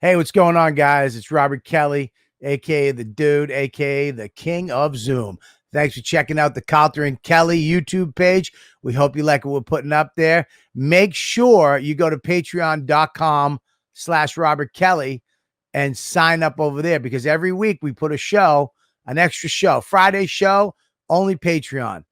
Hey, what's going on, guys? It's Robert Kelly, aka the Dude, aka the King of Zoom. Thanks for checking out the Calta and Kelly YouTube page. We hope you like what we're putting up there. Make sure you go to patreon.com/Robert Kelly and sign up over there, because every week we put a show, an extra show. Friday show, only Patreon.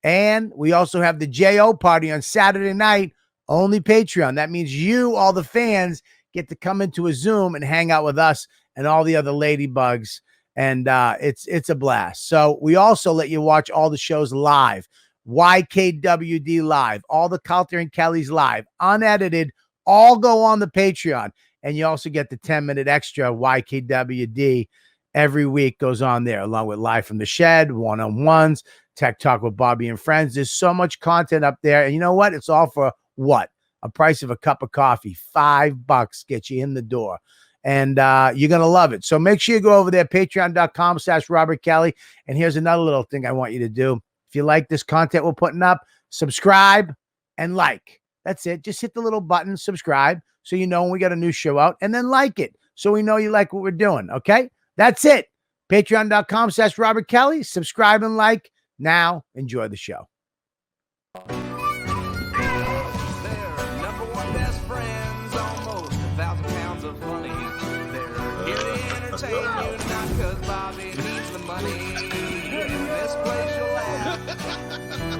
And we also have the JO party on Saturday night, only Patreon. That means you, all the fans, get to come into a Zoom and hang out with us and all the other ladybugs. And it's a blast. So we also let you watch all the shows live. YKWD live, all the Calta and Kelly's live, unedited, all go on the Patreon. And you also get the 10-minute extra YKWD every week goes on there, along with Live from the Shed, one-on-ones, Tech Talk with Bobby and Friends. There's so much content up there. And you know what? It's all for what? A price of a cup of coffee. $5 get you in the door. And you're going to love it. So make sure you go over there, patreon.com/Robert Kelly. And here's another little thing I want you to do. If you like this content we're putting up, subscribe and like. That's it. Just hit the little button, subscribe, so you know when we got a new show out, and then like it so we know you like what we're doing. Okay? That's it. Patreon.com/Robert Kelly. Subscribe and like. Now, enjoy the show.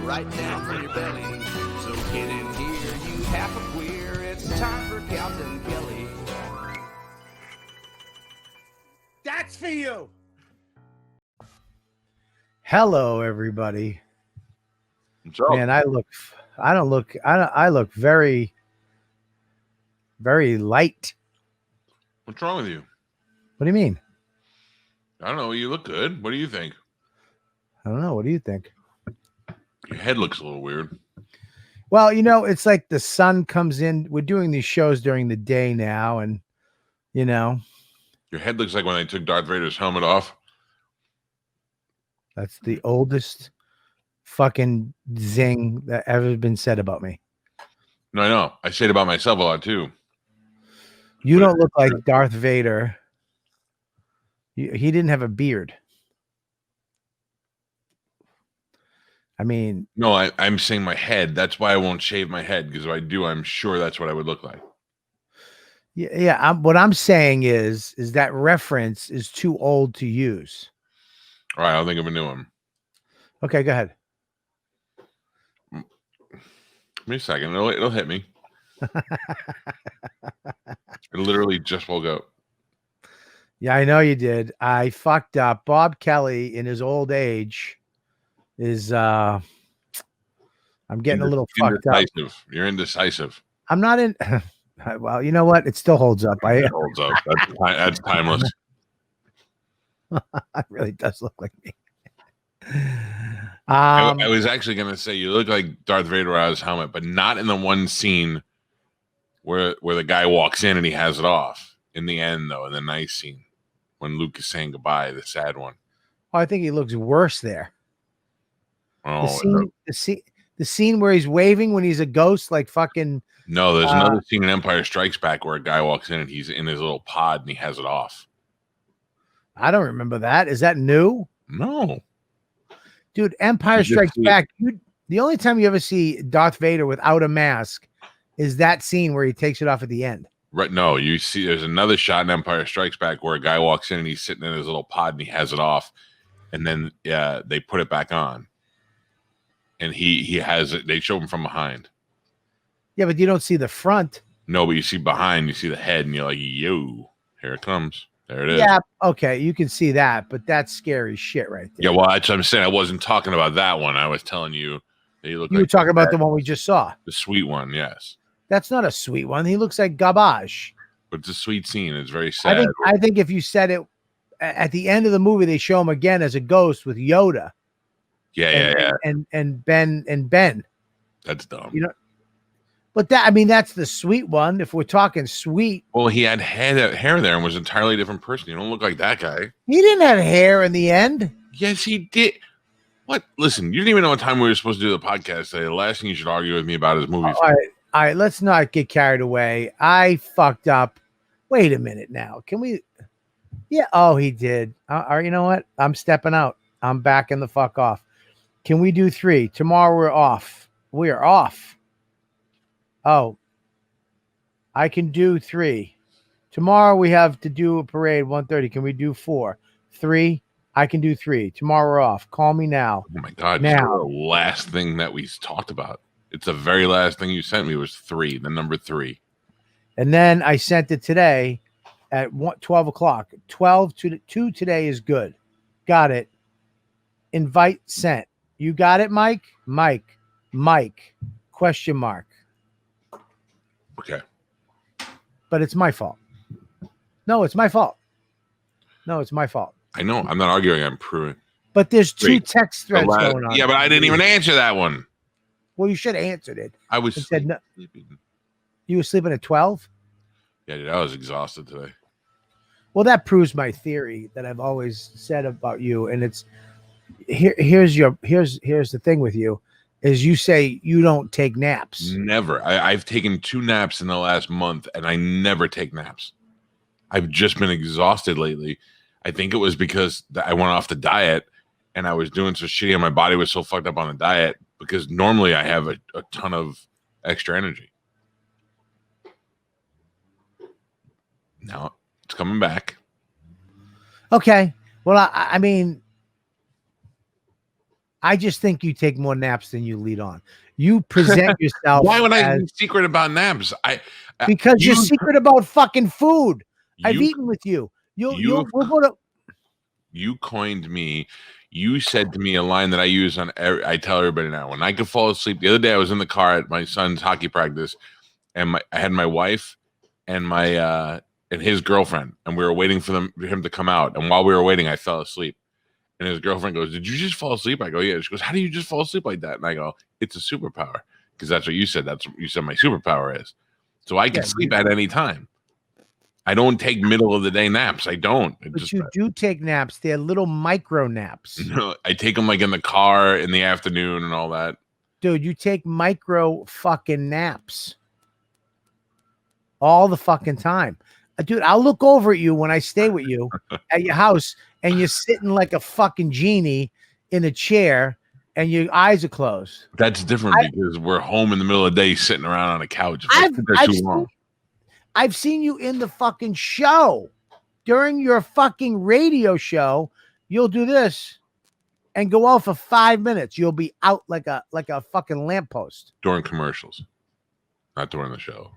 Right down from your belly. So get in here, you half a queer. It's time for Calta and Kelly. That's for you. Hello, everybody. Man, I look very, very light. What's wrong with you? What do you mean? I don't know. You look good. What do you think? I don't know. What do you think? Your head looks a little weird. Well, you know, it's like the sun comes in. We're doing these shows during the day now, and you know, your head looks like when they took Darth Vader's helmet off. That's the oldest fucking zing that ever been said about me. No, I know. I say it about myself a lot too. You don't look like Darth Vader. He didn't have a beard. I mean, no, I'm saying my head. That's why I won't shave my head, because if I do, I'm sure that's what I would look like. Yeah. What I'm saying is that reference is too old to use. All right, I'll think of a new one. Okay, go ahead. Give me a second. It'll hit me. It literally just woke up. Yeah, I know you did. I fucked up. Bob Kelly, in his old age, is I'm getting a little fucked up. You're indecisive. I'm not in. Well, you know what? It still holds up. It holds up. That's timeless. It really does look like me. I was actually going to say you look like Darth Vader without his helmet, but not in the one scene where the guy walks in and he has it off. In the end, though, in the nice scene when Luke is saying goodbye, the sad one. Oh, I think he looks worse there. Oh, the scene where he's waving when he's a ghost, like fucking. No, there's another scene in Empire Strikes Back where a guy walks in and he's in his little pod and he has it off. I don't remember that. Is that new? No. Dude, Empire Strikes Back. The only time you ever see Darth Vader without a mask is that scene where he takes it off at the end. Right. No, you see there's another shot in Empire Strikes Back where a guy walks in and he's sitting in his little pod and he has it off. And then they put it back on. And he has it. They show him from behind. Yeah, but you don't see the front. No, but you see behind, you see the head, and you're like, yo, here it comes. There it is. Yeah, okay, you can see that, but that's scary shit right there. Yeah, well, that's what I'm saying. I wasn't talking about that one. I was telling you that you look like were talking about the one we just saw. The sweet one, yes. That's not a sweet one. He looks like garbage. But it's a sweet scene. It's very sad. I think if you said it at the end of the movie, they show him again as a ghost with Yoda. Yeah. And Ben. That's dumb. You know, but that's the sweet one. If we're talking sweet. Well, he had hair there and was an entirely different person. You don't look like that guy. He didn't have hair in the end. Yes, he did. What? Listen, you didn't even know what time we were supposed to do the podcast today. The last thing you should argue with me about is movie. All right. Let's not get carried away. I fucked up Wait a minute now. Can we? Yeah. Oh, he did. You know what? I'm stepping out. I'm backing the fuck off. Can we do 3? Tomorrow we're off. We are off. Oh, I can do 3. Tomorrow we have to do a parade 1:30. Can we do 4? 3? I can do 3. Tomorrow we're off. Call me now. Oh my God. Now. The last thing that we talked about. It's the very last thing you sent me was 3, the number 3. And then I sent it today at 12 o'clock. 12 to 2 today is good. Got it. Invite sent. You got it, Mike? Mike. Question mark. Okay. But it's my fault. No, it's my fault. I know. I'm not arguing. I'm proving. But there's 2 text threads going on. Yeah, but I didn't even answer that one. Well, you should have answered it. I was sleeping. No. You were sleeping at 12? Yeah, dude, I was exhausted today. Well, that proves my theory that I've always said about you. And it's here's the thing with you is you say you don't take naps. Never. I've taken 2 naps in the last month, and I never take naps. I've just been exhausted lately. I think it was because I went off the diet, and I was doing so shitty, and my body was so fucked up on the diet, because normally I have a ton of extra energy. Now it's coming back. Okay. Well, I mean, I just think you take more naps than you lead on. You present yourself. Why would I be secret about naps? Because you're secret about fucking food. I've eaten with you. We'll go to. You coined me. You said to me a line that I use I tell everybody now. When I could fall asleep, the other day I was in the car at my son's hockey practice, and I had my wife and and his girlfriend, and we were waiting for him to come out. And while we were waiting, I fell asleep. And his girlfriend goes, "Did you just fall asleep?" I go, "Yeah." She goes, "How do you just fall asleep like that?" And I go, "It's a superpower," because that's what you said. That's what you said my superpower is. So I can sleep at any time. I don't take middle of the day naps. I don't. But you do take naps. They're little micro naps. I take them like in the car in the afternoon and all that. Dude, you take micro fucking naps all the fucking time. Dude, I'll look over at you when I stay with you at your house, and you're sitting like a fucking genie in a chair, and your eyes are closed. That's different because we're home in the middle of the day sitting around on a couch. I've seen you in the fucking show. During your fucking radio show, you'll do this and go out for 5 minutes. You'll be out like a fucking lamppost. During commercials, not during the show.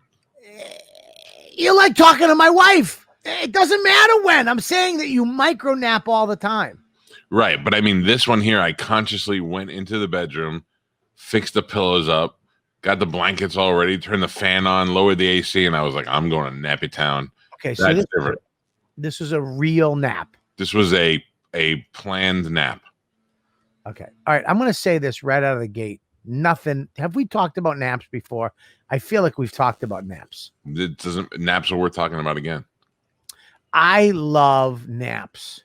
You like talking to my wife. It doesn't matter when. I'm saying that you micro nap all the time. Right. But I mean, this one here, I consciously went into the bedroom, fixed the pillows up, got the blankets all ready, turned the fan on, lowered the AC, and I was like, I'm going to Nappy Town. Okay, so this was a real nap. This was a planned nap. Okay. All right. I'm going to say this right out of the gate. Nothing. Have we talked about naps before? I feel like we've talked about naps. Naps are worth talking about again. I love naps.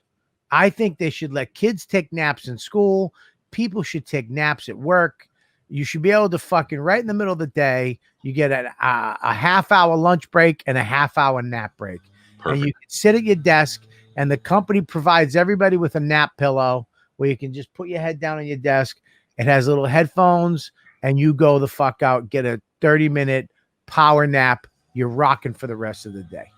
I think they should let kids take naps in school. People should take naps at work. You should be able to fucking right in the middle of the day, you get a half-hour lunch break and a half-hour nap break. Perfect. And you can sit at your desk, and the company provides everybody with a nap pillow where you can just put your head down on your desk. It has little headphones, and you go the fuck out, get a 30-minute power nap. You're rocking for the rest of the day.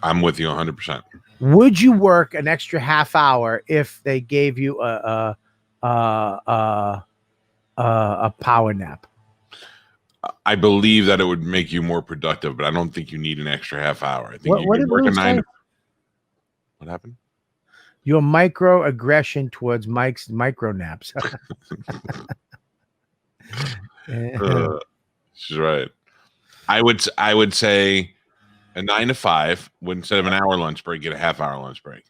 I'm with you 100%. Would you work an extra half hour if they gave you a power nap? I believe that it would make you more productive, but I don't think you need an extra half hour. I think you can work a 9. What happened? Your microaggression towards Mike's micro naps. She's right. I would say a 9 to 5 would, instead of an hour lunch break, get a half-hour lunch break.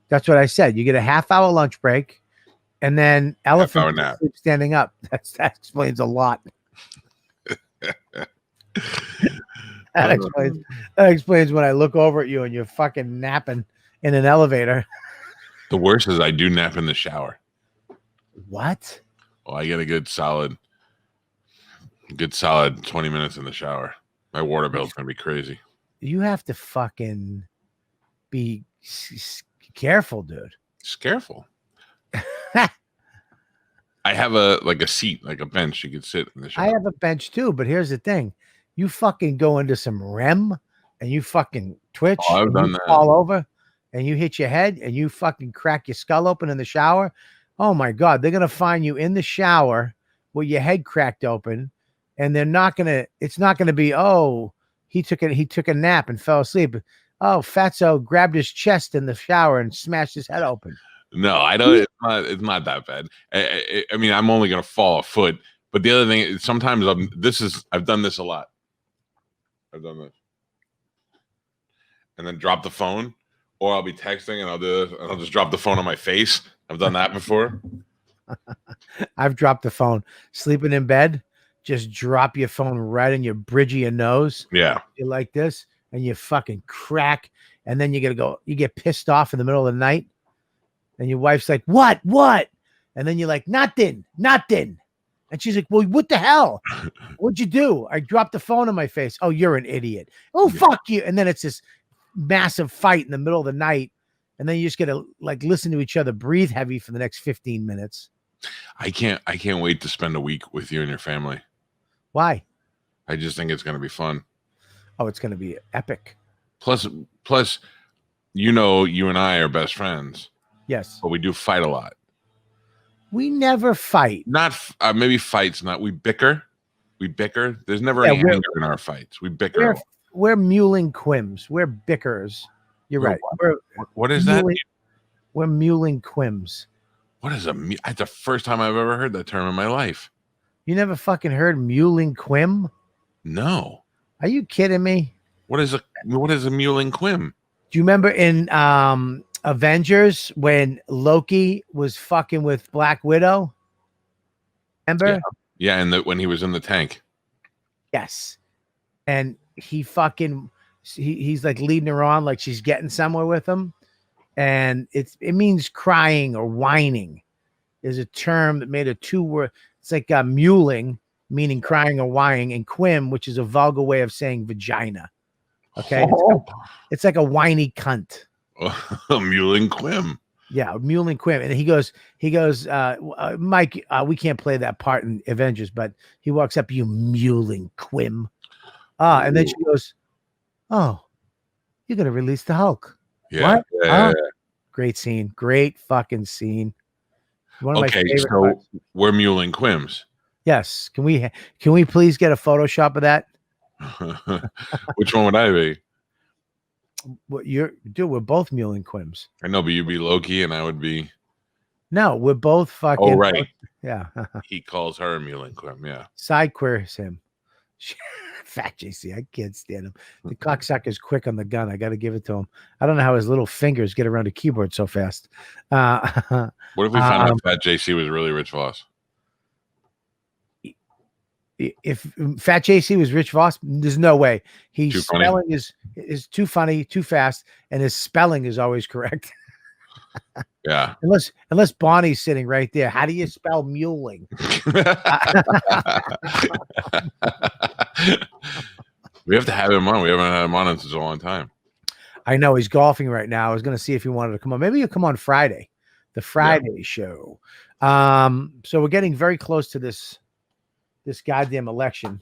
That's what I said. You get a half-hour lunch break, and then elephant sleep standing up. That explains a lot. That explains when I look over at you and you're fucking napping in an elevator. The worst is I do nap in the shower. What? Oh, I get a good solid 20 minutes in the shower. My water bill's gonna be crazy. You have to fucking be careful, dude. Just careful. I have a seat, like a bench you could sit in the shower. I have a bench too, but here's the thing. You fucking go into some REM and you fucking twitch. Oh, I've and done you that. fall over and you hit your head and you fucking crack your skull open in the shower. Oh my God. They're going to find you in the shower with your head cracked open. And it's not going to be, oh, he took a nap and fell asleep. Oh, Fatso grabbed his chest in the shower and smashed his head open. No, I don't. It's not that bad. I mean, I'm only gonna fall a foot. But the other thing is, sometimes I've done this a lot. I've done this, and then drop the phone, or I'll be texting and I'll do this, and I'll just drop the phone on my face. I've done that before. I've dropped the phone. Sleeping in bed, just drop your phone right in your bridge of your nose. Yeah, You like this, and you fucking crack, and then you get pissed off in the middle of the night. And your wife's like, what? And then you're like, nothing. And she's like, well, what the hell? What'd you do? I dropped the phone in my face. Oh, you're an idiot. Oh, fuck you. And then it's this massive fight in the middle of the night. And then you just get to like listen to each other breathe heavy for the next 15 minutes. I can't wait to spend a week with you and your family. Why? I just think it's gonna be fun. Oh, it's going to be epic. Plus, you and I are best friends. Yes. But we do fight a lot. We never fight. Not maybe fights. Not we bicker. There's never any anger in our fights. We bicker. We're mewling quims. We're bickers. You're right. What is that? We're mewling quims. What is that's the first time I've ever heard that term in my life. You never fucking heard mewling quim? No. Are you kidding me? What is a mewling quim? Do you remember in Avengers when Loki was fucking with Black Widow? Remember? Yeah, and when he was in the tank. Yes. And he's like leading her on like she's getting somewhere with him. And it means crying or whining. There's a term that made a 2-word. It's like mewling, meaning crying or whining, and quim, which is a vulgar way of saying vagina. Okay. It's like a whiny cunt. Mewling quim. Yeah, mewling quim. And he goes, Mike, we can't play that part in Avengers, but he walks up, you mewling quim. And then she goes, oh, you're going to release the Hulk. Yeah. What? Yeah. Great scene. Great fucking scene. One of my favorite parts. We're mewling quims. Yes. Can we please get a Photoshop of that? Which one would I be? What we're both mewling quims. I know, but you'd be Loki and I would be. No, we're both fucking. Oh, right. Yeah. He calls her a mewling quim. Yeah. Side queers him. Fat JC. I can't stand him. The cocksucker's quick on the gun. I got to give it to him. I don't know how his little fingers get around a keyboard so fast. What if we found out Fat JC was really Rich Voss? If Fat JC was Rich Voss, there's no way. His Too funny. spelling is too funny, too fast, and his spelling is always correct. Yeah. Unless Bonnie's sitting right there. How do you spell mewling? We have to have him on. We haven't had him on in such a long time. I know he's golfing right now. I was going to see if he wanted to come on. Maybe he'll come on Friday, the Friday show. So we're getting very close to this goddamn election,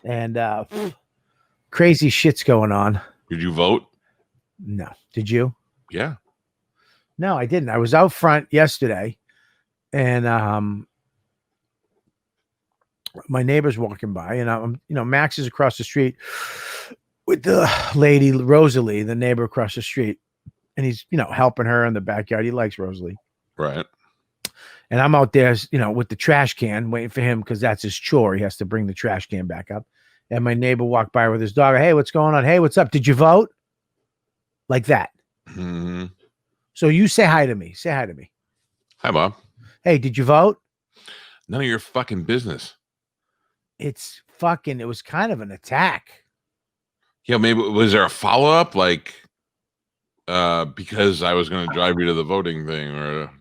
and crazy shit's going on. Did you vote? No. Did you? Yeah. No, I didn't. I was out front yesterday, and my neighbor's walking by, and I'm, Max is across the street with the lady Rosalie, the neighbor across the street, and he's helping her in the backyard. He likes Rosalie, right? And I'm out there, with the trash can, waiting for him because that's his chore. He has to bring the trash can back up. And my neighbor walked by with his dog. Hey, what's going on? Hey, what's up? Did you vote? Like that. Mm-hmm. So you say hi to me. Say hi to me. Hi, Bob. Hey, did you vote? None of your fucking business. It was kind of an attack. Yeah, maybe was there a follow-up? Like, because I was going to drive you to the voting thing, or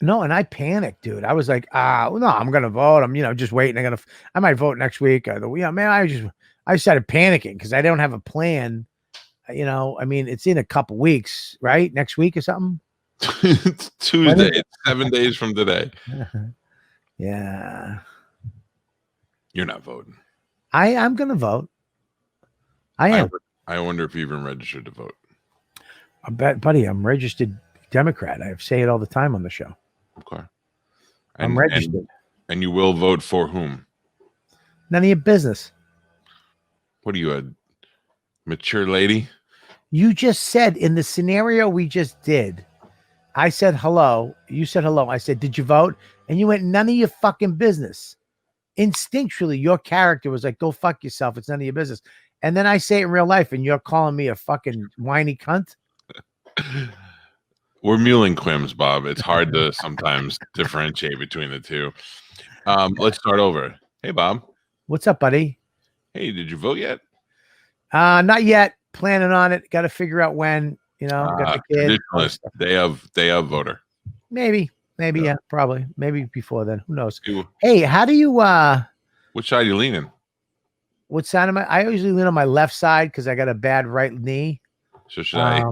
no, and I panicked, dude. I was like, no, I'm gonna vote. I'm, just waiting. I might vote next week. Man, I started panicking because I don't have a plan. You know, I mean, it's in a couple weeks, right? Next week or something. It's Tuesday. It's 7 days from today. Yeah. You're not voting. I'm gonna vote. I am. I wonder if you even registered to vote. I bet, buddy, I'm registered Democrat. I say it all the time on the show. Okay. I'm registered. And you will vote for whom? None of your business. What are you, a mature lady? You just said in the scenario we just did, I said hello. You said hello. I said, did you vote? And you went, none of your fucking business. Instinctually, your character was like, go fuck yourself. It's none of your business. And then I say it in real life, and you're calling me a fucking whiny cunt. We're mulling quims, Bob. It's hard to sometimes differentiate between the two. Let's start over. Hey, Bob. What's up, buddy? Hey, did you vote yet? Not yet. Planning on it. Got to figure out when. You know, got the kid. Traditionalist, day of voter. Maybe, yeah, probably. Maybe before then. Who knows? You, hey, how do you? Which side are you leaning? What side am I? I usually lean on my left side because I got a bad right knee. So should I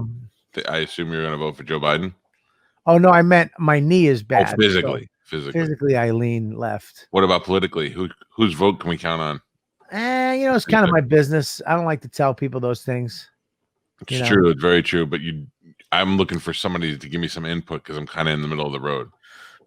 assume you're going to vote for Joe Biden? Oh, no, I meant my knee is bad. Oh, physically. Physically, I lean left. What about politically? Whose vote can we count on? You know, it's kind of my business. I don't like to tell people those things. It's true. It's very true. But I'm looking for somebody to give me some input because I'm kind of in the middle of the road.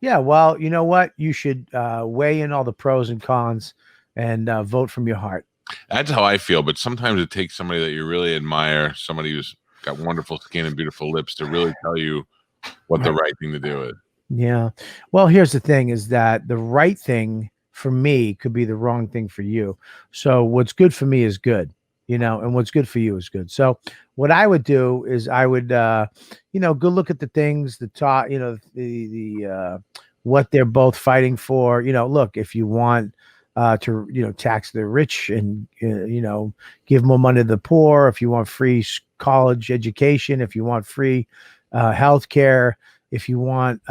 Yeah. Well, you know what? You should weigh in all the pros and cons and vote from your heart. That's how I feel. But sometimes it takes somebody that you really admire, somebody who's got wonderful skin and beautiful lips to really tell you what the right thing to do is. Yeah. Well, here's the thing is that the right thing for me could be the wrong thing for you. So what's good for me is good, you know, and what's good for you is good. So what I would do is I would, you know, go look at the things, the top, you know, the what they're both fighting for. You know, look, if you want to, you know, tax the rich and, you know, give more money to the poor, if you want free college education, if you want free health care, if you want,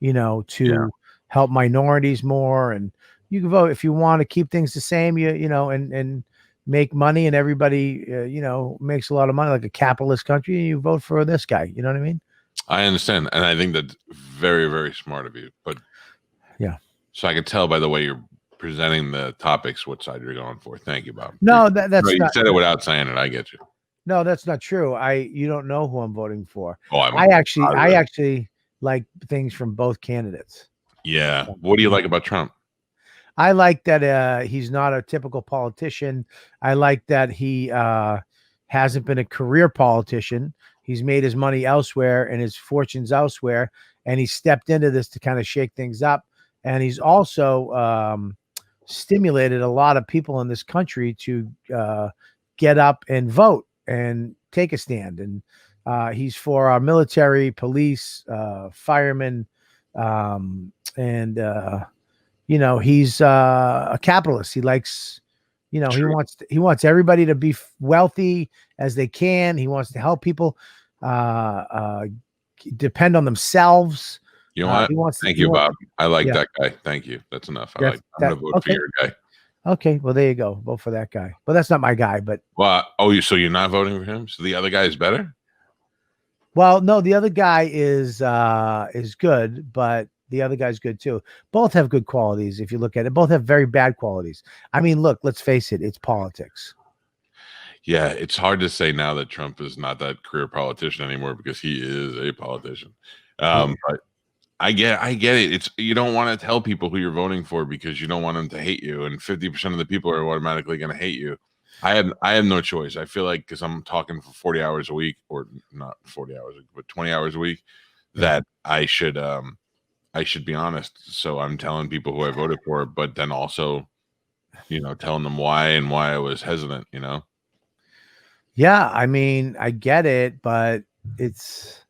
you know, to help minorities more, and you can vote if you want to keep things the same, you know, and make money and everybody, you know, makes a lot of money like a capitalist country, and you vote for this guy. You know what I mean? I understand. And I think that's very, very smart of you. But yeah. So I can tell by the way you're presenting the topics what side you're going for. Thank you, Bob. No, that's you said it without saying it. I get you. No, that's not true. You don't know who I'm voting for. Oh, I actually like things from both candidates. Yeah. What do you like about Trump? I like that he's not a typical politician. I like that he hasn't been a career politician. He's made his money elsewhere and his fortunes elsewhere, and he stepped into this to kind of shake things up. And he's also stimulated a lot of people in this country to get up and vote and take a stand. And he's for our military, police, firemen, and you know, he's a capitalist. He likes, you know, he wants everybody to be wealthy as they can. He wants to help people depend on themselves. You know what? Thank you, Bob. I like that guy. Thank you. That's enough. I'm going to vote for your guy. Okay, well, there you go. Vote for that guy. Well, that's not my guy, but so you're not voting for him? So the other guy is better? Well, no, the other guy is good, but the other guy's good too. Both have good qualities if you look at it. Both have very bad qualities. I mean, look, let's face it, it's politics. Yeah, it's hard to say now that Trump is not that career politician anymore because he is a politician. But I get it. It's you don't want to tell people who you're voting for because you don't want them to hate you, and 50% of the people are automatically going to hate you. I have no choice. I feel like because I'm talking for 40 hours a week, or not 40 hours, but 20 hours a week, that I should be honest. So I'm telling people who I voted for, but then also, you know, telling them why and why I was hesitant. You know. Yeah, I mean, I get it, but it's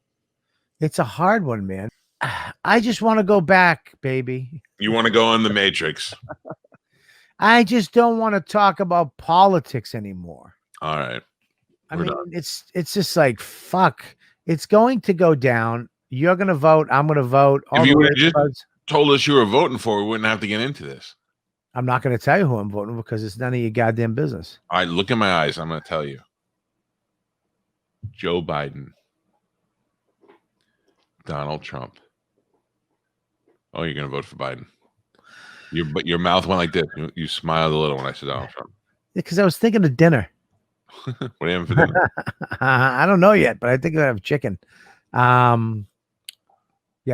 a hard one, man. I just want to go back, baby. You want to go in the Matrix. I just don't want to talk about politics anymore. All right. I mean, it's just like, fuck. It's going to go down. You're going to vote. I'm going to vote. If you would have just told us you were voting for, we wouldn't have to get into this. I'm not going to tell you who I'm voting because it's none of your goddamn business. All right, look in my eyes. I'm going to tell you. Joe Biden. Donald Trump. Oh, you're going to vote for Biden. Your mouth went like this. You smiled a little when I said Donald Trump. Because I was thinking of dinner. What are you having for dinner? I don't know yet, but I think I have chicken. Yeah,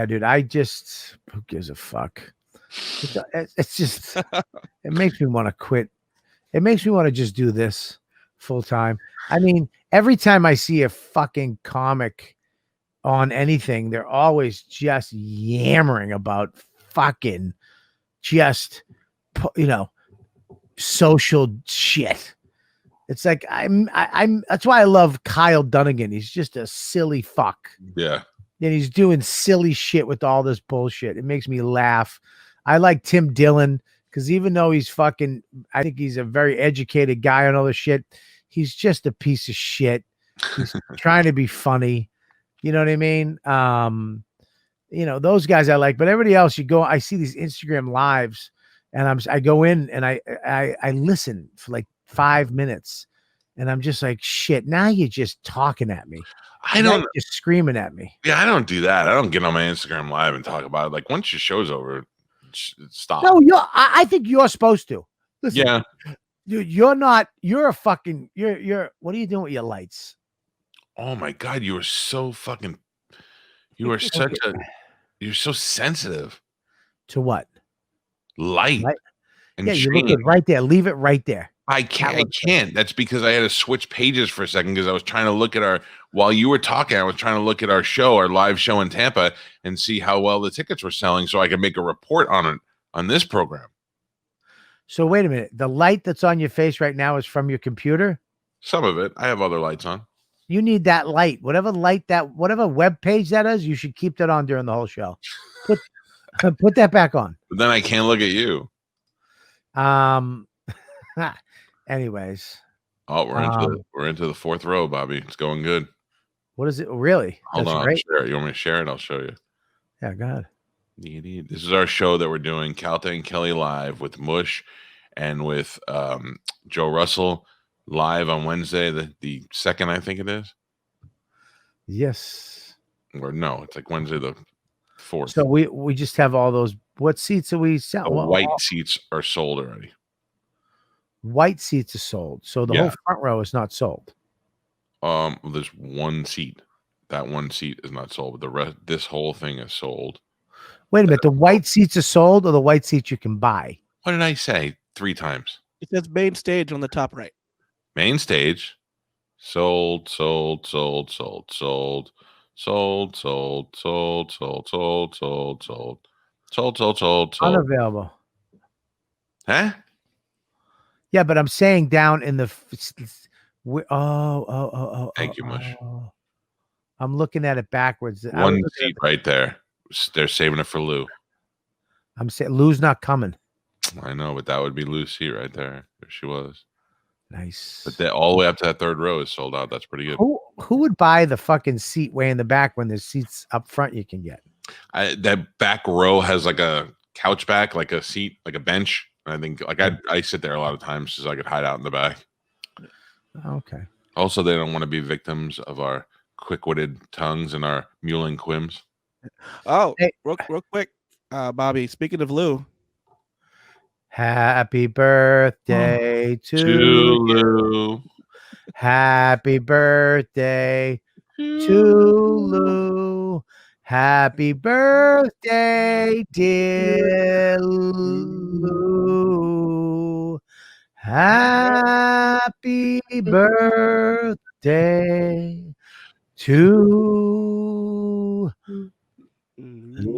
dude. Who gives a fuck? It's just, it makes me want to quit. It makes me want to just do this full time. I mean, every time I see a fucking comic on anything, they're always just yammering about fucking just, social shit. It's like I'm that's why I love Kyle Dunnigan. He's just a silly fuck. Yeah. And he's doing silly shit with all this bullshit. It makes me laugh. I like Tim Dillon because even though he's fucking, I think he's a very educated guy on all this shit. He's just a piece of shit. He's trying to be funny. You know what I mean? Those guys I like, but everybody else, I see these Instagram lives and I go in and I listen for like 5 minutes and I'm just like, shit, now you're just talking at me. Just screaming at me. Yeah, I don't do that. I don't get on my Instagram live and talk about it. Like once your show's over, stop. No, I think you're supposed to. Listen, yeah. You're not, you're a fucking, what are you doing with your lights? Oh my God, you are so fucking, you're so sensitive. To what? Light. And you look it right there. Leave it right there. I can't. That's because I had to switch pages for a second because I was trying to look at while you were talking, I was trying to look at our live show in Tampa and see how well the tickets were selling so I could make a report on it on this program. So wait a minute. The light that's on your face right now is from your computer? Some of it. I have other lights on. You need that light. Whatever web page that is, you should keep that on during the whole show. Put that back on. But then I can't look at you. Anyways. Oh, we're into the fourth row, Bobby. It's going good. What is it? Really? Hold on. I'll share it. You want me to share it? I'll show you. Yeah, go ahead. This is our show that we're doing, Calta and Kelly live with Mush and with Joe Russell live on Wednesday, the 2nd, I think it is. Yes. Or no, it's like Wednesday the 4th. So we just have all those. What seats are we selling? The white seats are sold already. White seats are sold. So the whole front row is not sold. There's one seat. That one seat is not sold, but the rest, this whole thing is sold. Wait a minute. The white seats are sold or the white seats you can buy? What did I say 3 times? It says main stage on the top right. Main stage. Sold, sold, sold, sold, sold, sold, sold, sold, sold, sold, sold, sold, sold, sold, sold, sold. Unavailable. Huh? Yeah, but I'm saying down in the. Thank you, Mush. I'm looking at it backwards. One seat right there. They're saving it for Lou. I'm saying Lou's not coming. I know, but that would be Lou's seat right there. There she was. Nice. But all the way up to that 3rd row is sold out. That's pretty good. Who would buy the fucking seat way in the back when there's seats up front you can get? That back row has like a couch back, like a seat, like a bench. I think like I sit there a lot of times so I could hide out in the back. Okay. Also, they don't want to be victims of our quick-witted tongues and our mewling quims. Oh, hey. real quick, Bobby. Speaking of Lou, happy birthday to Lou. Happy birthday to Lou. Happy birthday, dear Lou. Happy birthday to Lou.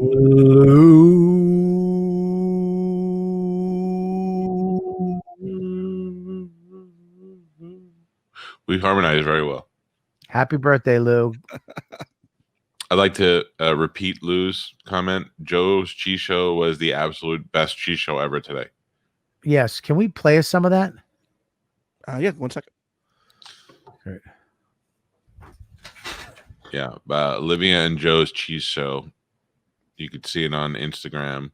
We harmonize very well. Happy birthday, Lou. I'd like to repeat Lou's comment. Joe's cheese show was the absolute best cheese show ever today. Yes. Can we play us some of that? Yeah, 1 second. Great. Yeah, Olivia and Joe's cheese show. You could see it on Instagram,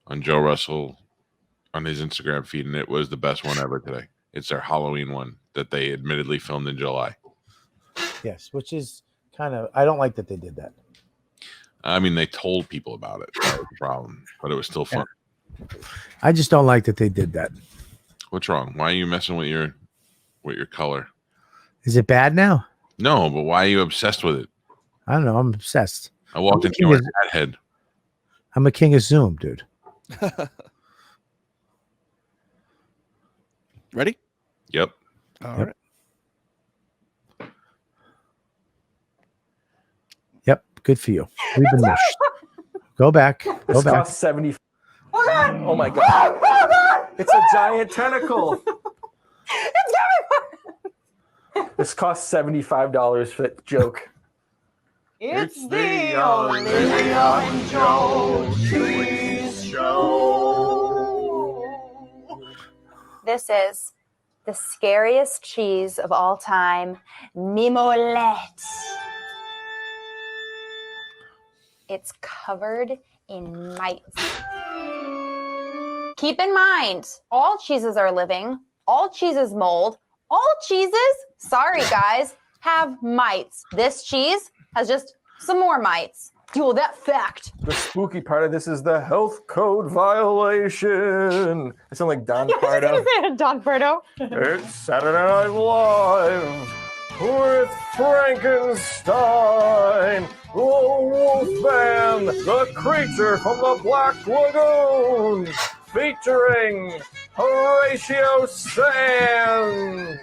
on Joe Russell, on his Instagram feed, and it was the best one ever today. It's their Halloween one that they admittedly filmed in July. Yes, which is kind of, I don't like that they did that. I mean, they told people about it. That was the problem, but it was still fun. I just don't like that they did that. What's wrong? Why are you messing with your color? Is it bad now? No, but why are you obsessed with it? I don't know. I'm obsessed. I walked into your head. I'm a king of Zoom, dude. Ready? Yep. All right. Yep. Good for you. We've been mushed. Go back. Go This back. costs 70. Oh my god! It's a giant tentacle. This costs $75 for that joke. It's the Olivia Joe Cheese Show. This is the scariest cheese of all time, Mimolette. It's covered in mites. Keep in mind, all cheeses are living, all cheeses mold, all cheeses, sorry guys, have mites. This cheese has just some more mites. Duel that fact. The spooky part of this is the health code violation. I sound like Don Pardo. Don Pardo. It's Saturday Night Live with Frankenstein, the Wolfman, the creature from the Black Lagoon, featuring Horatio Sands.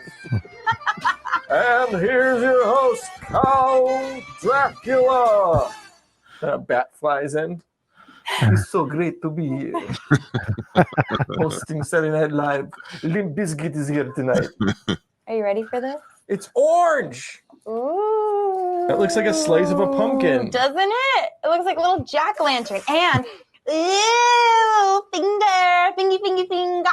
And here's your host, Count Dracula. And a bat flies in. It's so great to be here. Hosting Saturday Night Live. Limp Bizkit is here tonight. Are you ready for this? It's orange. Ooh. That looks like a slice of a pumpkin. Doesn't it? It looks like a little jack-o'-lantern. And, ew, fingy finger.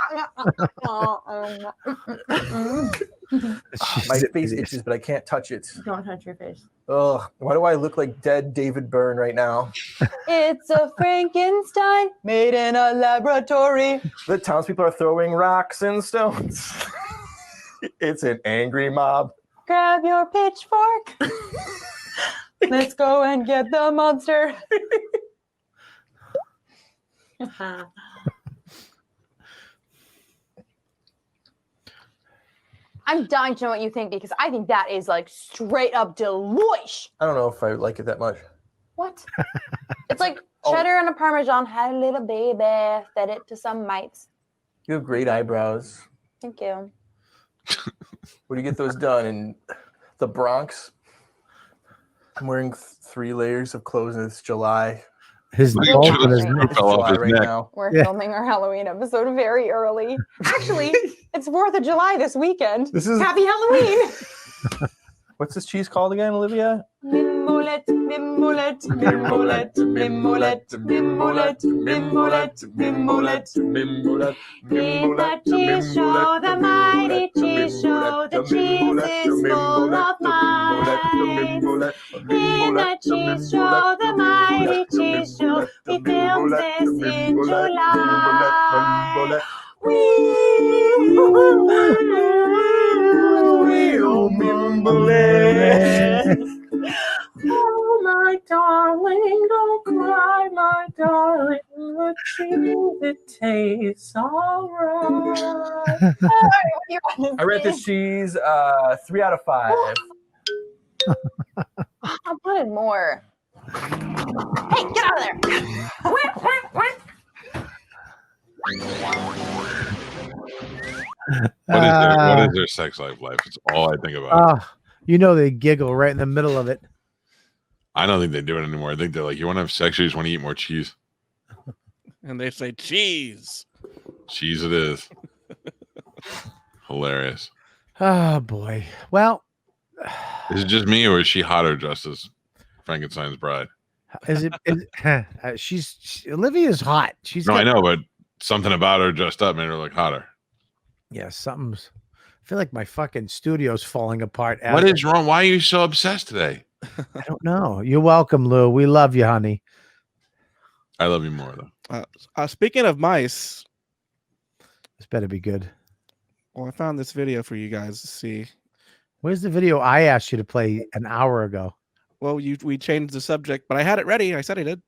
My face itches, but I can't touch it. Don't touch your face. Ugh, why do I look like dead David Byrne right now? It's a Frankenstein made in a laboratory. The townspeople are throwing rocks and stones. It's an angry mob. Grab your pitchfork. Let's go and get the monster. I'm dying to know what you think because I think that is like straight up delish. I don't know if I like it that much. What? It's like cheddar and a Parmesan had a little baby, fed it to some mites. You have great eyebrows. Thank you. Where do you get those done? In the Bronx? I'm wearing 3 layers of clothes and it's July. His Look at balls you, on his this neck. fell off his right neck. now. We're Yeah. filming our Halloween episode very early. Actually, it's 4th of July this weekend. This is Happy Halloween! what's this cheese called again, Olivia? Mimolette, mimolette, mimolette, mimolette, mimolette, mimolette, mimolette. In the cheese show, the mighty cheese show, the cheese is full of might. In the cheese show, the mighty cheese show, we filmed this in July. Oh, my darling, don't cry, my darling. The cheese, it tastes all right. I rate this cheese 3 out of 5. I wanted more. Hey, get out of there. What is their sex life? It's all I think about. You know they giggle right in the middle of it. I don't think they do it anymore. I think they're like, you want to have sex or you just want to eat more cheese? And they say cheese. Cheese it is. Hilarious. Oh boy. Well, Is it just me or is she hotter dressed as Frankenstein's bride? Olivia's hot. I know, but something about her dressed up made her look hotter. Yeah, something's. I feel like my fucking studio's falling apart. What is wrong? Why are you so obsessed today? I don't know. You're welcome, Lou. We love you, honey. I love you more though. Speaking of mice, This better be good. Well, I found this video for you guys to see. Where's the video I asked you to play an hour ago? Well, we changed the subject, but I had it ready. I said I did.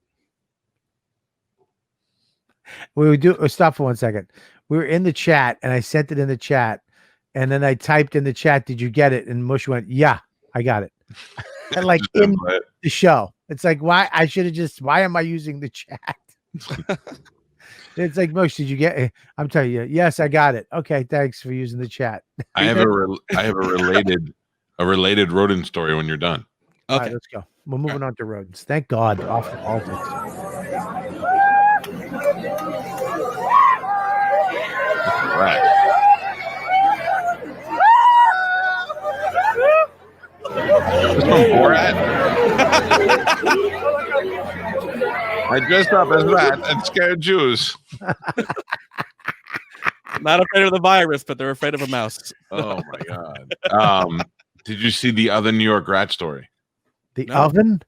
Stop for 1 second. We were in the chat, and I sent it in the chat, and then I typed in the chat, "Did you get it?" And Mush went, "Yeah, I got it." And like in the show, it's like, why? I should have just. Why am I using the chat? It's like, Mush, did you get it? I'm telling you, yes, I got it. Okay, thanks for using the chat. I have a related rodent story when you're done. All right, let's go. We're moving on to rodents. Thank God, off the politics. Right. This from Borat? I dressed up as rat and scared Jews. Not afraid of the virus, but they're afraid of a mouse. Oh my God. Did you see the other New York rat story? The oven?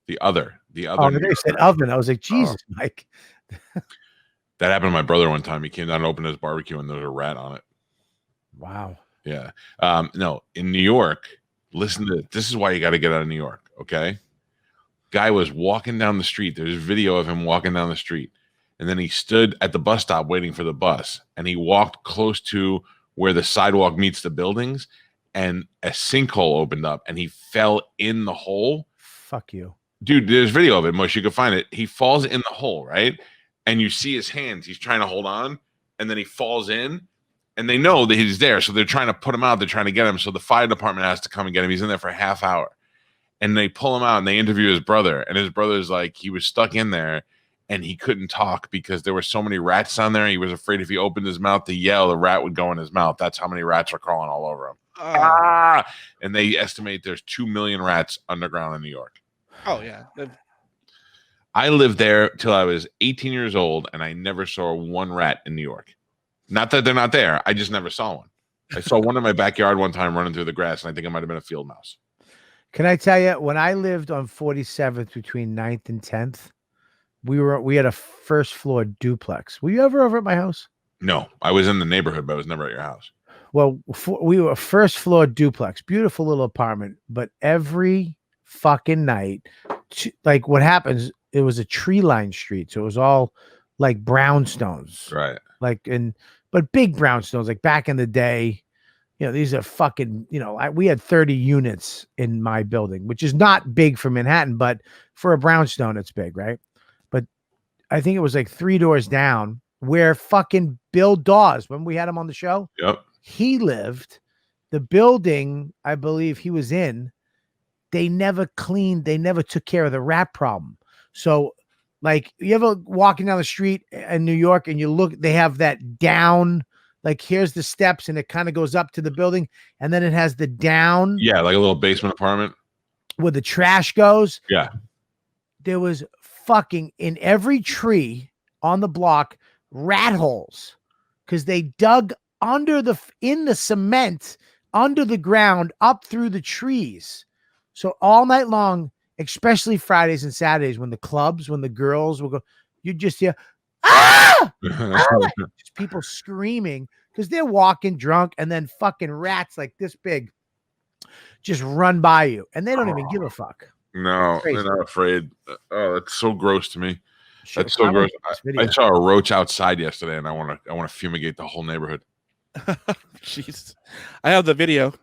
The other. Oh, they said oven. I was like, Jesus, Mike. That happened to my brother one time. He came down and opened his barbecue and there was a rat on it. Wow. Yeah. No, in New York, listen to this is why you got to get out of New York. Okay. Guy was walking down the street. There's video of him walking down the street. And then he stood at the bus stop waiting for the bus. And he walked close to where the sidewalk meets the buildings. And a sinkhole opened up and he fell in the hole. Fuck you. Dude, there's video of it, Mush. You can find it. He falls in the hole, right? And you see his hands. He's trying to hold on. And then he falls in. And they know that he's there. So they're trying to put him out. They're trying to get him. So the fire department has to come and get him. He's in there for a half hour. And they pull him out and they interview his brother. And his brother's like, he was stuck in there and he couldn't talk because there were so many rats down there. He was afraid if he opened his mouth to yell, the rat would go in his mouth. That's how many rats are crawling all over him. And they estimate there's 2 million rats underground in New York. Oh, yeah. I lived there till I was 18 years old and I never saw one rat in New York. Not that they're not there. I just never saw one. I saw one in my backyard one time running through the grass, and I think it might have been a field mouse. Can I tell you, when I lived on 47th between 9th and 10th, we had a first floor duplex. Were you ever over at my house? No, I was in the neighborhood, but I was never at your house. Well, we were a first floor duplex, beautiful little apartment, but every fucking night, like what happens, it was a tree lined street. So it was all like brownstones. Right. But big brownstones, like back in the day, these are fucking, we had 30 units in my building, which is not big for Manhattan, but for a brownstone, it's big, right? But I think it was like 3 doors down where fucking Bill Dawes, when we had him on the show, yep, he lived. The building, I believe he was in, they never cleaned, they never took care of the rat problem. So, like, you ever walking down the street in New York and you look, they have that down, like here's the steps and it kind of goes up to the building and then it has the down. Yeah, like a little basement apartment. Where the trash goes. Yeah. There was fucking in every tree on the block rat holes because they dug in the cement under the ground up through the trees. So all night long, especially Fridays and Saturdays when the girls will go, you just hear, just people screaming because they're walking drunk and then fucking rats like this big just run by you and they don't even give a fuck. No, they're not afraid. Oh, that's so gross to me. That's so gross. I saw a roach outside yesterday and I want to fumigate the whole neighborhood. Jeez. I have the video.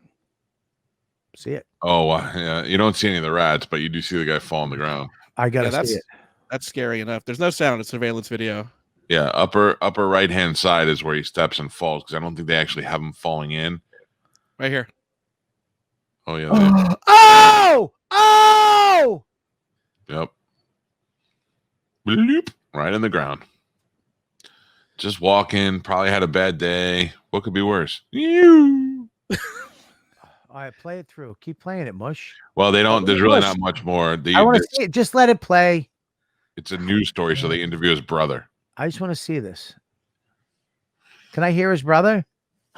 See it? Oh, yeah. You don't see any of the rats, but you do see the guy fall on the ground. I gotta see it. That's scary enough. There's no sound. It's surveillance video. Yeah, upper right hand side is where he steps and falls because I don't think they actually have him falling in. Right here. Oh yeah. Oh! Yep. Bloop, right in the ground. Just walking. Probably had a bad day. What could be worse? All right, play it through. Keep playing it, Mush. Well, they don't. There's really not much more. I want to see it. Just let it play. It's a news story, so they interview his brother. I just want to see this. Can I hear his brother?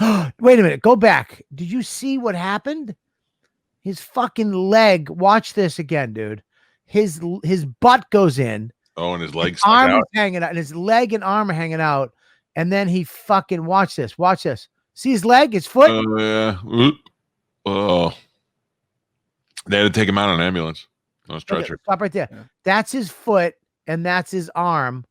Wait a minute. Go back. Did you see what happened? His fucking leg. Watch this again, dude. His butt goes in. Oh, and his legs arm is hanging out, and his leg and arm are hanging out, And then he fucking watch this. See his leg, his foot. Oh yeah. Oop. Oh. They had to take him out on an ambulance. No stretcher. Stop right there. Yeah. That's his foot, and that's his arm,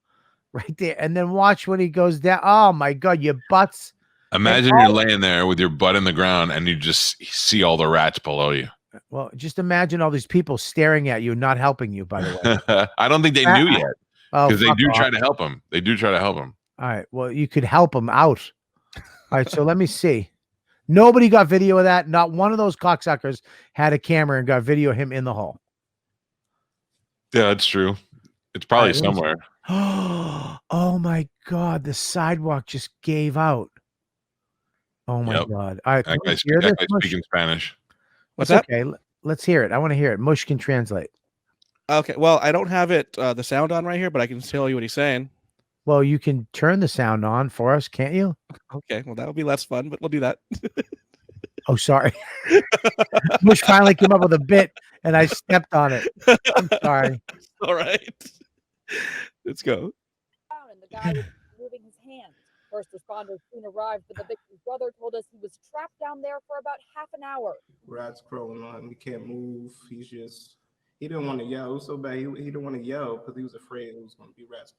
right there. And then watch when he goes down. Oh my God, your butts. Imagine you're laying there with your butt in the ground and you just see all the rats below you. Well, just imagine all these people staring at you, not helping you. By the way, I don't think they knew yet because they do fuck try off. to help him. They do try to help him. All right. Well, you could help him out. All right. So let me see. Nobody got video of that. Not one of those cocksuckers had a camera and got video of him in the hole. Yeah, that's true. It's probably All right, somewhere. Oh my God. The sidewalk just gave out. Oh my God. All right. That guy's speaking Spanish. What's that? Okay. Let's hear it. I want to hear it. Mush can translate. Okay. Well, I don't have it the sound on right here, but I can tell you what he's saying. Well, you can turn the sound on for us, can't you? Okay. Well, that would be less fun, but we'll do that. Oh, sorry. Mush finally came up with a bit and I stepped on it. I'm sorry. All right. Let's go. And the guy was moving his hand. First responders soon arrived, but the victim's brother told us he was trapped down there for about half an hour. Rats crawling on him. He can't move. He didn't want to yell. It was so bad. He didn't want to yell because he was afraid it was going to be rats.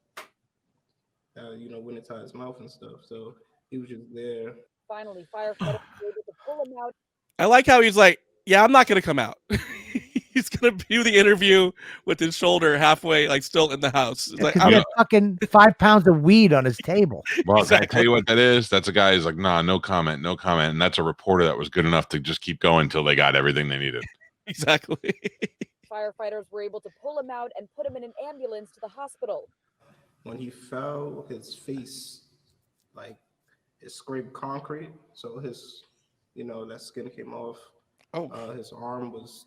Went inside his mouth and stuff. So he was just there. Finally, firefighters were able to pull him out. I like how he's like, yeah, I'm not going to come out. He's going to do the interview with his shoulder halfway, like still in the house. It's like, he had fucking 5 pounds of weed on his table. Well, Exactly. can I tell you what that is? That's a guy who's like, nah, no comment. And that's a reporter that was good enough to just keep going until they got everything they needed. Exactly. Firefighters were able to pull him out and put him in an ambulance to the hospital. When he fell, his face, it scraped concrete. So his, that skin came off. Oh. His arm was,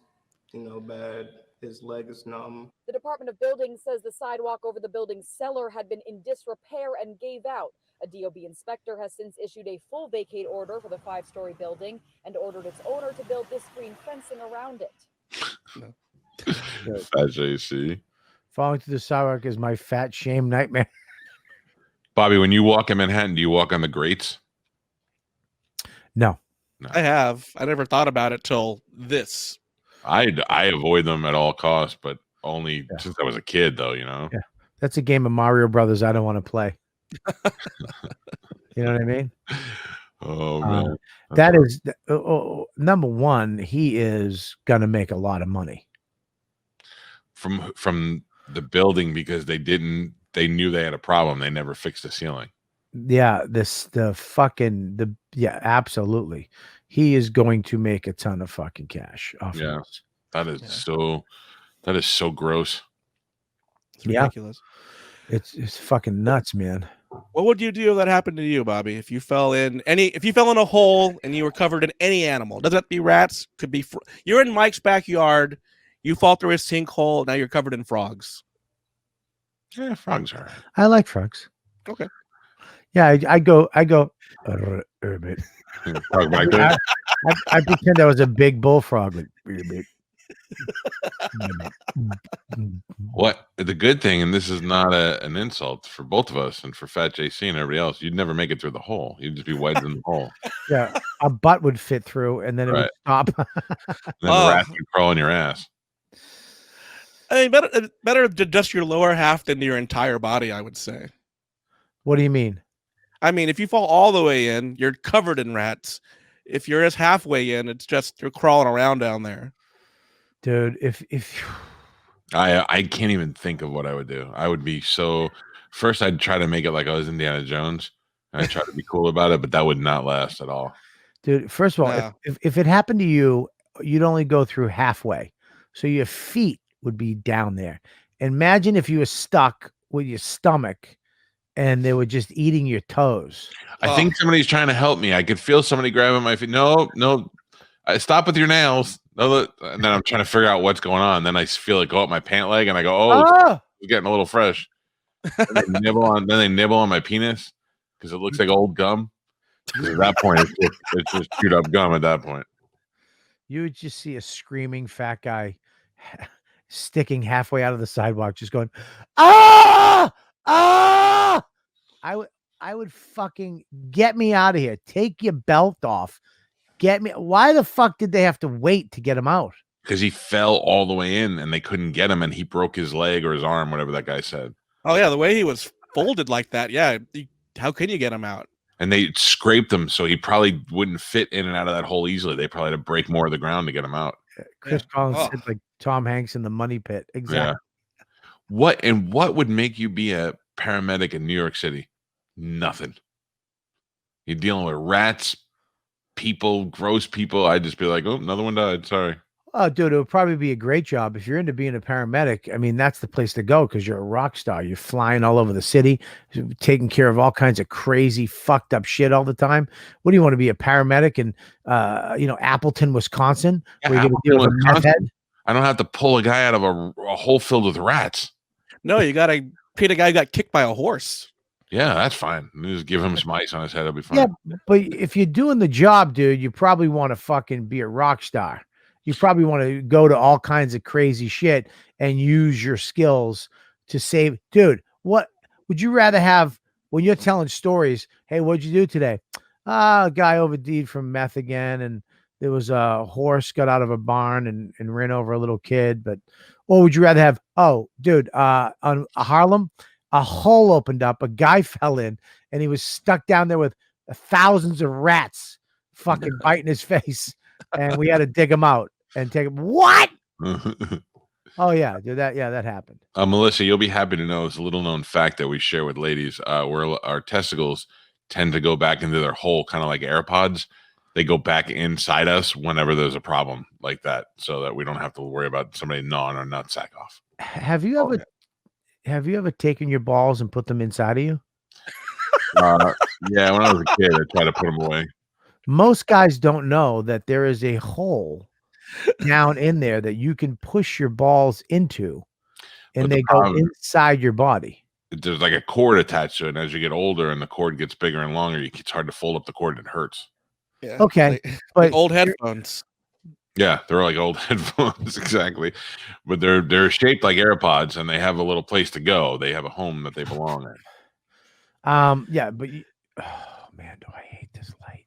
bad. His leg is numb. The Department of Buildings says the sidewalk over the building's cellar had been in disrepair and gave out. A DOB inspector has since issued a full vacate order for the 5-story building and ordered its owner to build this screen fencing around it. Fat JC. Falling through the sidewalk is my fat shame nightmare. Bobby, when you walk in Manhattan, do you walk on the grates? No. I have. I never thought about it till this. I avoid them at all costs, but only since I was a kid, though, Yeah. That's a game of Mario Brothers I don't want to play. You know what I mean? Oh, man. That is number one. He is going to make a lot of money. From the building because they knew they had a problem. They never fixed the ceiling. Yeah. Absolutely. He is going to make a ton of fucking cash off of this. That is so gross. It's ridiculous. It's fucking nuts, man. What would you do if that happened to you, Bobby? If you fell in a hole and you were covered in any animal, doesn't have to be rats, could be you're in Mike's backyard, you fall through a sinkhole, now you're covered in frogs. Yeah, frogs are. I like frogs. Okay. Yeah, I go Herbert. Frog back there. I pretend I was a big bullfrog. What the good thing, and this is not an insult for both of us and for Fat JC and everybody else, you'd never make it through the hole. You'd just be wedged in the hole. Yeah, a butt would fit through, and then it would stop. And then the rat would crawl in your ass. I mean, better to dust your lower half than your entire body, I would say. What do you mean? I mean, if you fall all the way in, you're covered in rats. If you're just halfway in, it's just you're crawling around down there. Dude, if I can't even think of what I would do. I would be first I'd try to make it like I was Indiana Jones. And I'd try to be cool about it, but that would not last at all. Dude, first of all, if it happened to you, you'd only go through halfway. So your feet would be down there. Imagine if you were stuck with your stomach and they were just eating your toes. I think somebody's trying to help me. I could feel somebody grabbing my feet. No. Stop with your nails. No, and then I'm trying to figure out what's going on. Then I feel it go up my pant leg, and I go, it's getting a little fresh. And they nibble on my penis because it looks like old gum. Because at that point, it's just chewed up gum. At that point, you would just see a screaming fat guy sticking halfway out of the sidewalk, just going, ah! I would fucking get me out of here. Take your belt off. Get me. Why the fuck did they have to wait to get him out? Because he fell all the way in and they couldn't get him, and he broke his leg or his arm, whatever that guy said. Oh yeah, the way he was folded like that. Yeah, how can you get him out? And they scraped him, so he probably wouldn't fit in and out of that hole easily. They probably had to break more of the ground to get him out. Chris Collins Oh. said like Tom Hanks in the Money Pit. Exactly. Yeah. What would make you be a paramedic in New York City? Nothing. You're dealing with rats, people, gross people. I'd just be like, oh, another one died. Sorry. Oh, dude, it would probably be a great job if you're into being a paramedic. I mean, that's the place to go because you're a rock star. You're flying all over the city, taking care of all kinds of crazy, fucked up shit all the time. What do you want to be, a paramedic in, Appleton, Wisconsin, where you're going to deal with a meth head? I don't have to pull a guy out of a hole filled with rats. No, you got to treat a guy who got kicked by a horse. Yeah, that's fine. Just give him some ice on his head. It'll be fine. Yeah, but if you're doing the job, dude, you probably want to fucking be a rock star. You probably want to go to all kinds of crazy shit and use your skills to save. Dude, what would you rather have when you're telling stories? Hey, what'd you do today? A guy OD'd from meth again, and there was a horse got out of a barn and ran over a little kid. Or would you rather have, oh, dude, on Harlem, a hole opened up, a guy fell in, and he was stuck down there with thousands of rats fucking biting his face, and we had to dig him out and take him. What? Oh yeah, dude, that happened. Melissa, you'll be happy to know it's a little known fact that we share with ladies, where our testicles tend to go back into their hole, kind of like AirPods. They go back inside us whenever there's a problem like that, so that we don't have to worry about somebody gnawing our nutsack off. Have you ever taken your balls and put them inside of you? Yeah, when I was a kid, I tried to put them away. Most guys don't know that there is a hole down in there that you can push your balls into, and they go inside your body. There's like a cord attached to it, and as you get older and the cord gets bigger and longer, it's hard to fold up the cord and it hurts. Yeah, okay, like old headphones. Yeah, they're like old headphones, exactly. But they're shaped like AirPods, and they have a little place to go. They have a home that they belong in. Yeah, but oh man, do I hate this light?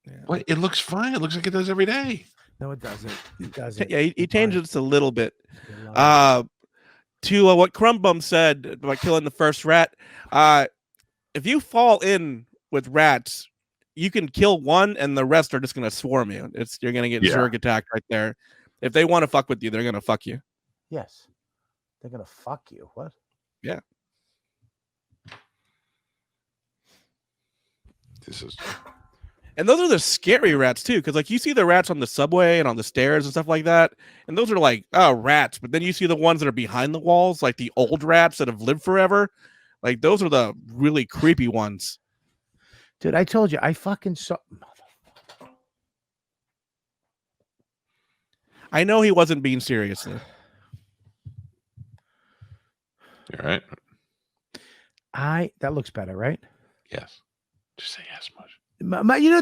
Yeah. What? It looks fine. It looks like it does every day. No, it doesn't. It doesn't. Yeah, he changed it a little bit. To what Crumbum said about killing the first rat. If you fall in with rats, you can kill one, and the rest are just going to swarm you. You're going to get Zerg attacked right there. If they want to fuck with you, they're going to fuck you. Yes, they're going to fuck you. What? Yeah. And those are the scary rats too, because like you see the rats on the subway and on the stairs and stuff like that, and those are like, oh, rats. But then you see the ones that are behind the walls, like the old rats that have lived forever. Like those are the really creepy ones. Dude, I told you, I fucking saw. I know he wasn't being serious though. You're right. That looks better, right? Yes. Just say yes, much.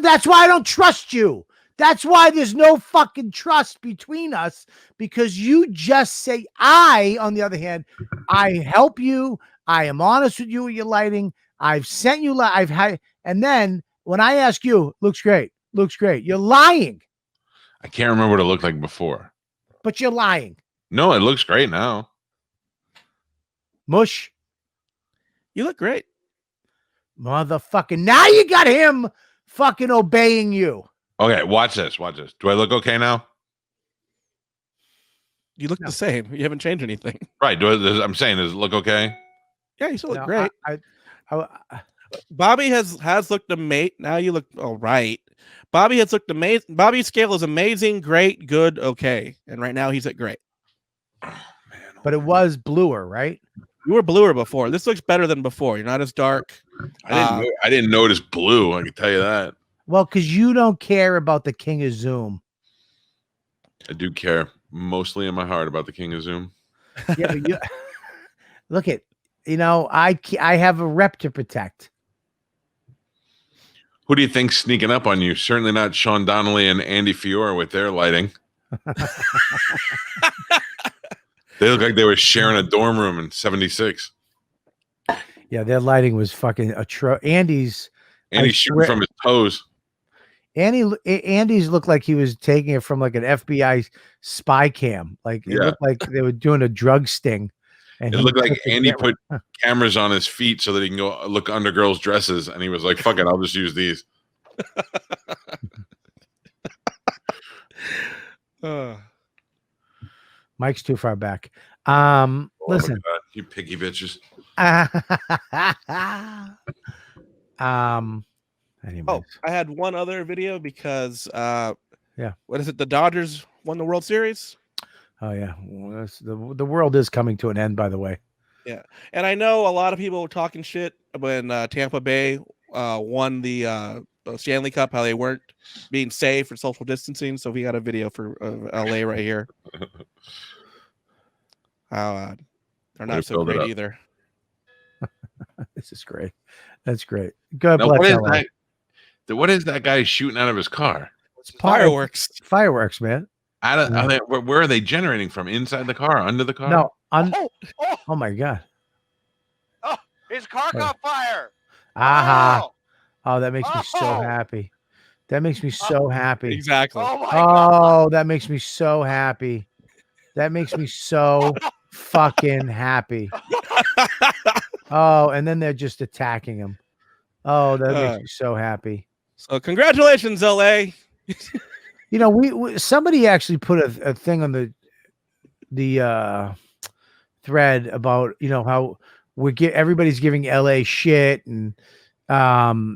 That's why I don't trust you. That's why there's no fucking trust between us, because you just say, on the other hand, I help you. I am honest with you with your lighting. I've sent you, and then when I ask you, looks great. You're lying. I can't remember what it looked like before. But you're lying. No, it looks great now. Mush. You look great. Motherfucking, now you got him fucking obeying you. Okay, watch this. Do I look okay now? You look the same. You haven't changed anything. Right. I'm saying, does it look okay? Yeah, you still look great. I Bobby has looked amazing. Now you look all right. Bobby has looked amazing. Bobby's scale is amazing, great, good, okay. And right now he's at great. Oh, man. But it was bluer, right? You were bluer before. This looks better than before. You're not as dark. I didn't notice blue. I can tell you that. Well, because you don't care about the King of Zoom. I do care mostly in my heart about the King of Zoom. Yeah, but look at, I have a rep to protect. Who do you think's sneaking up on you? Certainly not Sean Donnelly and Andy Fiore with their lighting. They look like they were sharing a dorm room in '76. Yeah, their lighting was fucking Andy's. And I he's shooting swear- from his toes. Andy's looked like he was taking it from like an FBI spy cam. Like it Yeah. looked like they were doing a drug sting. And It he looked like took the Andy camera. put cameras on his feet so that he can go look under girls' dresses, and he was like, "Fuck it, I'll just use these." Mike's too far back. Oh, Listen. look at that, you picky bitches. Anyways. Oh, I had one other video because Yeah. What is it? The Dodgers won the World Series. Oh yeah. Well, the world is coming to an end, by the way. Yeah, and I know a lot of people were talking shit when Tampa Bay won the Stanley Cup, how they weren't being safe for social distancing. So we got a video for LA right here. How they're not so great either. This is great. That's great. Good. Now, what is that guy shooting out of his car? It's fireworks. Fireworks, man. Where are they generating from? Inside the car? Under the car? No. Oh my god. Oh, his car caught fire. Aha. Oh, that makes me so happy. That makes me so happy. Exactly. Oh my God. Oh, that makes me so happy. That makes me so fucking happy. Oh, and then they're just attacking him. Oh, that makes me so happy. So congratulations, LA. You know, we somebody actually put a thing on the thread about, you know, how everybody's giving LA shit, and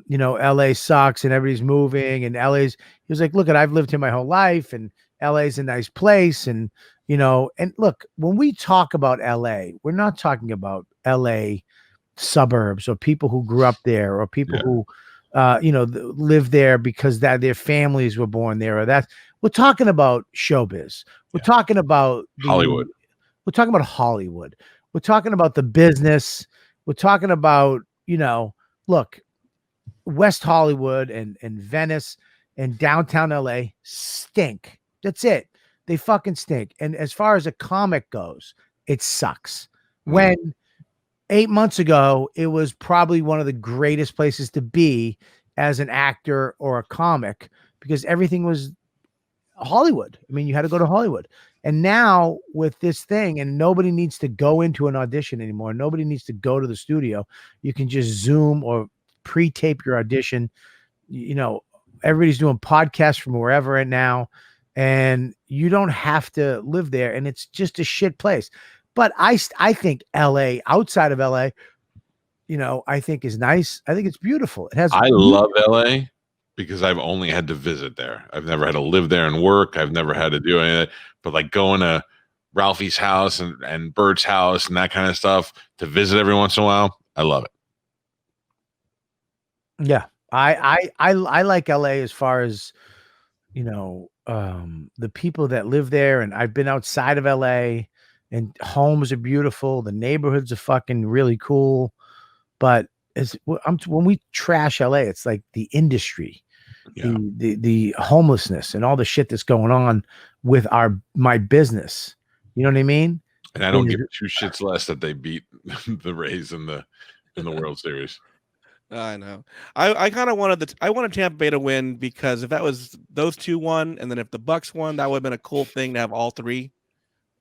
you know, LA sucks and everybody's moving, and he was like, look, I've lived here my whole life, and LA's a nice place, and you know, and look, when we talk about LA, we're not talking about LA suburbs or people who grew up there or people who you know, live there because their families were born there, or we're talking about showbiz. We're talking about Hollywood. We're talking about Hollywood. We're talking about the business. We're talking about, you know, look, West Hollywood and Venice and downtown LA stink. That's it. They fucking stink. And as far as a comic goes, it sucks. When 8 months ago, it was probably one of the greatest places to be as an actor or a comic, because everything was Hollywood. I mean, you had to go to Hollywood. And now with this thing, and nobody needs to go into an audition anymore. Nobody needs to go to the studio. You can just Zoom or pre-tape your audition. You know, everybody's doing podcasts from wherever right now, and you don't have to live there. And it's just a shit place. But I think LA, outside of LA, you know, I think is nice. I think it's beautiful. I love LA because I've only had to visit there. I've never had to live there and work. I've never had to do anything. But like going to Ralphie's house and Bert's house and that kind of stuff to visit every once in a while, I love it. Yeah, I like LA as far as, you know, the people that live there, and I've been outside of LA. And homes are beautiful. The neighborhoods are fucking really cool. But when we trash LA, it's like the industry, the homelessness, and all the shit that's going on with my business. You know what I mean? And I don't give two shits less that they beat the Rays in the World Series. I know. I kind of wanted I wanted Tampa Bay to win, because if that was those two won, and then if the Bucks won, that would have been a cool thing to have all three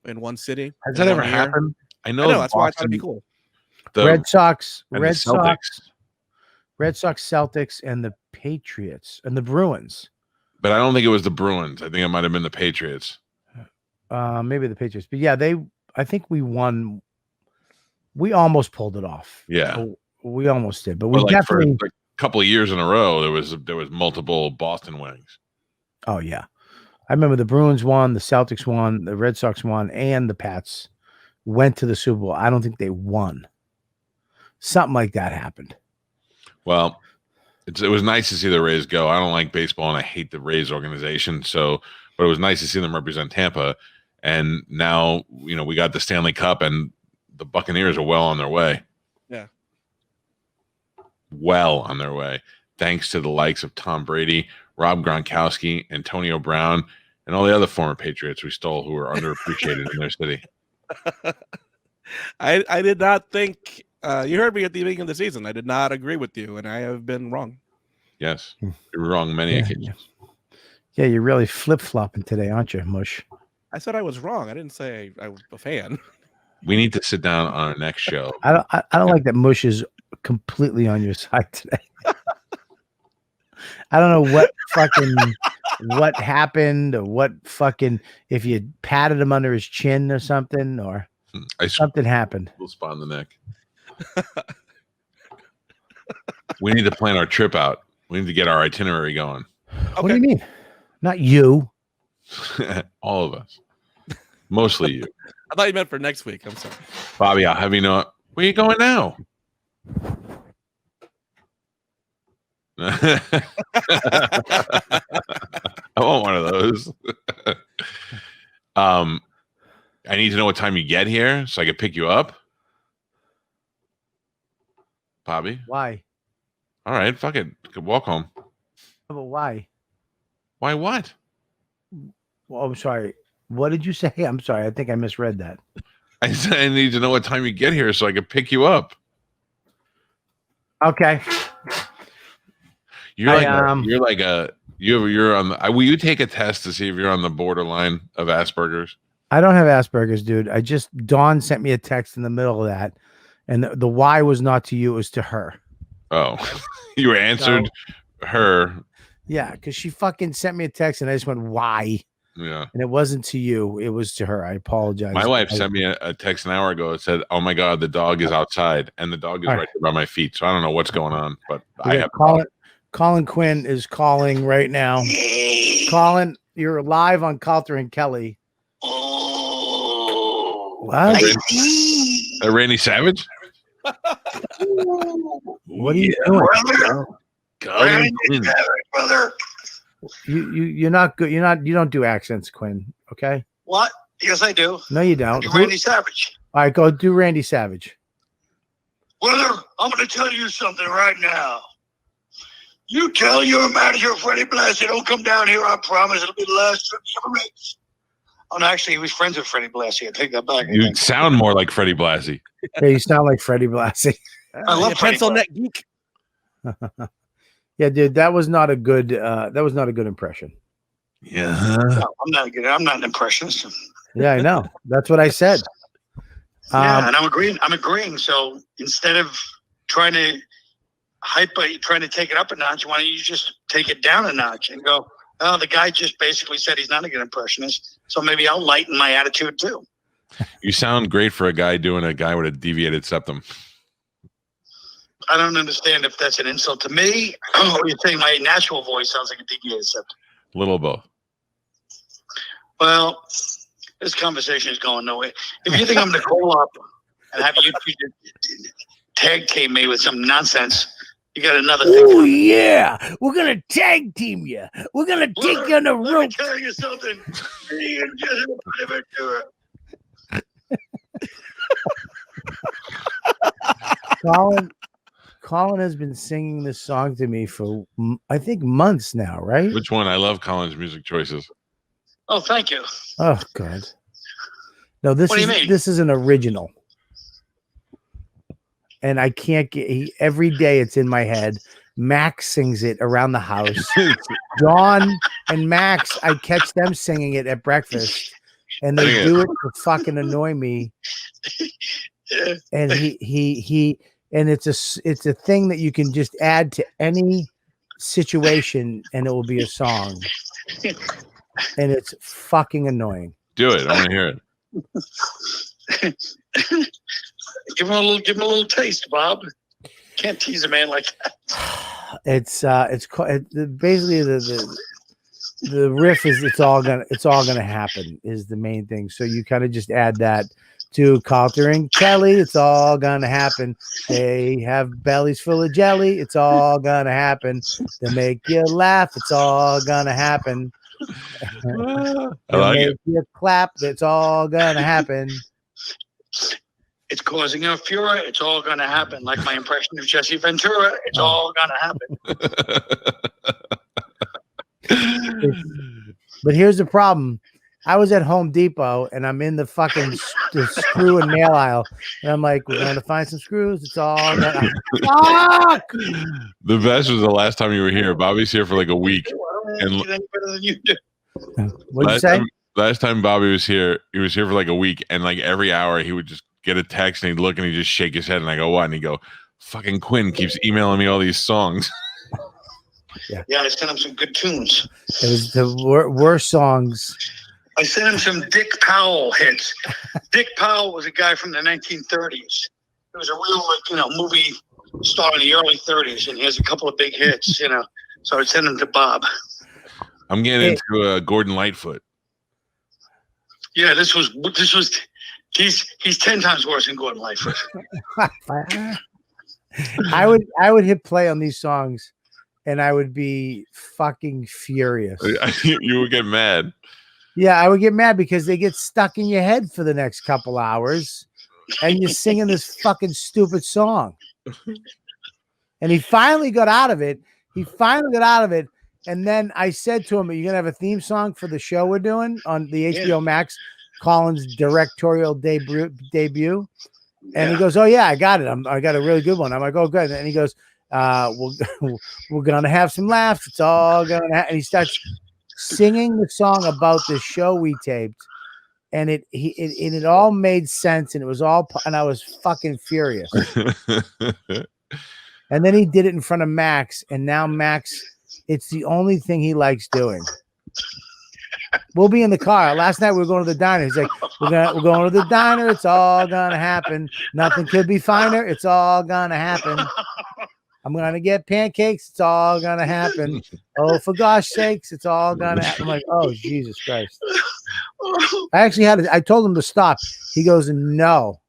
in one city. Has that ever happened? I know that's why I thought it'd be cool. Red Sox, Celtics, and the Patriots and the Bruins. But I don't think it was the Bruins. I think it might have been the Patriots. Maybe the Patriots. But yeah, I think we won. We almost pulled it off. Yeah. We almost did. But we like definitely for a couple of years in a row, there was multiple Boston wins. Oh yeah. I remember the Bruins won, the Celtics won, the Red Sox won, and the Pats went to the Super Bowl. I don't think they won. Something like that happened. Well, it was nice to see the Rays go. I don't like baseball, and I hate the Rays organization. But it was nice to see them represent Tampa. And now, you know, we got the Stanley Cup, and the Buccaneers are well on their way. Yeah. Well on their way. Thanks to the likes of Tom Brady, Rob Gronkowski, Antonio Brown, and all the other former Patriots we stole who were underappreciated in their city. I did not think You heard me at the beginning of the season. I did not agree with you, and I have been wrong. Yes, you're wrong many occasions. Yeah, you're really flip-flopping today, aren't you, Mush? I said I was wrong. I didn't say I was a fan. We need to sit down on our next show. I don't like that Mush is completely on your side today. I don't know what happened or what fucking if you patted him under his chin or something or something happened. Little spot in the neck. We need to plan our trip out. We need to get our itinerary going. Okay. What do you mean? Not you. All of us. Mostly you. I thought you meant for next week. I'm sorry. Bobby, I'll have you know. Where are you going now? I want one of those. I need to know what time you get here so I can pick you up. Bobby? Why? All right, fuck it. Walk home. But why? Why what? Well, I'm sorry. What did you say? I'm sorry. I think I misread that. I said I need to know what time you get here so I can pick you up. Okay. You're on the. Will you take a test to see if you're on the borderline of Asperger's? I don't have Asperger's, dude. Dawn sent me a text in the middle of that, and the why was not to you, it was to her. Oh, you answered her. Yeah, because she fucking sent me a text, and I just went, why? Yeah. And it wasn't to you. It was to her. I apologize. My wife sent me a text an hour ago. It said, "Oh my God, the dog is outside, and the dog is right here by my feet." So I don't know what's going on, but I have. Colin Quinn is calling right now. Colin, you're live on Calta and Kelly. What? Randy Savage? What are you doing? Colin Quinn. Brother. You're not good. You don't do accents, Quinn. Okay. What? Yes, I do. No, you don't. Randy Savage. All right, go do Randy Savage. Brother, I'm going to tell you something right now. You tell your manager, Freddie Blassie, don't come down here. I promise it'll be the last trip he ever makes. Oh, no, actually, he was friends with Freddie Blassie. I take that back. You sound more like Freddie Blassie. Yeah, you sound like Freddie Blassie. I love pencil neck geek. Yeah, dude, that was not a good impression. Yeah. No, I'm not an impressionist. Yeah, I know. That's what I said. Yeah, and I'm agreeing. So instead of trying to trying to take it up a notch, why don't you just take it down a notch and go, oh, the guy just basically said he's not a good impressionist, so maybe I'll lighten my attitude too. You sound great for a guy with a deviated septum. I don't understand if that's an insult to me or you're saying my natural voice sounds like a deviated septum. A little both. Well, this conversation is going nowhere. If you think I'm going to call up and have you tag team me with some nonsense, you got another thing. Oh, yeah. We're going to tag team you. We're going to take you on the rope. Let me tell you something. Me and Jessica Colin has been singing this song to me for, I think, months now, right? Which one? I love Colin's music choices. Oh, thank you. Oh, God. No, this is an original. And I can't get every day it's in my head. Max sings it around the house. Dawn and Max, I catch them singing it at breakfast, and they do it to fucking annoy me. And and it's a thing that you can just add to any situation, and it will be a song. And it's fucking annoying. Do it. I want to hear it. Give him a little taste, Bob. Can't tease a man like that. It's basically the riff is it's all gonna happen is the main thing. So you kind of just add that to Calta and Kelly. It's all gonna happen. They have bellies full of jelly. It's all gonna happen. They make you laugh. It's all gonna happen. I like it. You clap. It's all gonna happen. It's causing a furor. It's all going to happen. Like my impression of Jesse Ventura. It's all going to happen. But here's the problem. I was at Home Depot and I'm in the fucking the screw and nail aisle, and I'm like, we're going to find some screws. It's all gonna fuck. The best was the last time you were here. Bobby's here for like a week. And better than you do. What'd you say? Last time Bobby was here, he was here for like a week, and like every hour he would just get a text and he'd look and he'd just shake his head, and I go, what? And he'd go, fucking Quinn keeps emailing me all these songs. Yeah, I sent him some good tunes. It was the worst songs. I sent him some Dick Powell hits. Dick Powell was a guy from the 1930s. He was a real, movie star in the early 30s, and he has a couple of big hits, So I sent him to Bob. I'm getting into Gordon Lightfoot. Yeah, he's 10 times worse than Gordon Lightfoot. I would hit play on these songs, and I would be fucking furious. You would get mad. Yeah, I would get mad because they get stuck in your head for the next couple hours, and you're singing this fucking stupid song. And he finally got out of it. And then I said to him, "Are you gonna have a theme song for the show we're doing on the HBO Max, Colin's directorial debut?" And he goes, "Oh yeah, I got it. I got a really good one." I'm like, "Oh good." And he goes, "We're gonna have some laughs. It's all gonna." And he starts singing the song about the show we taped, and it all made sense, and it was all, and I was fucking furious. And then he did it in front of Max, and now Max, it's the only thing he likes doing. We'll be in the car. Last night we were going to the diner. He's like, we're going to the diner. It's all gonna happen. Nothing could be finer. It's all gonna happen. I'm gonna get pancakes. It's all gonna happen. Oh, for gosh sakes, it's all gonna happen. I'm like, oh Jesus Christ. I told him to stop. He goes, no.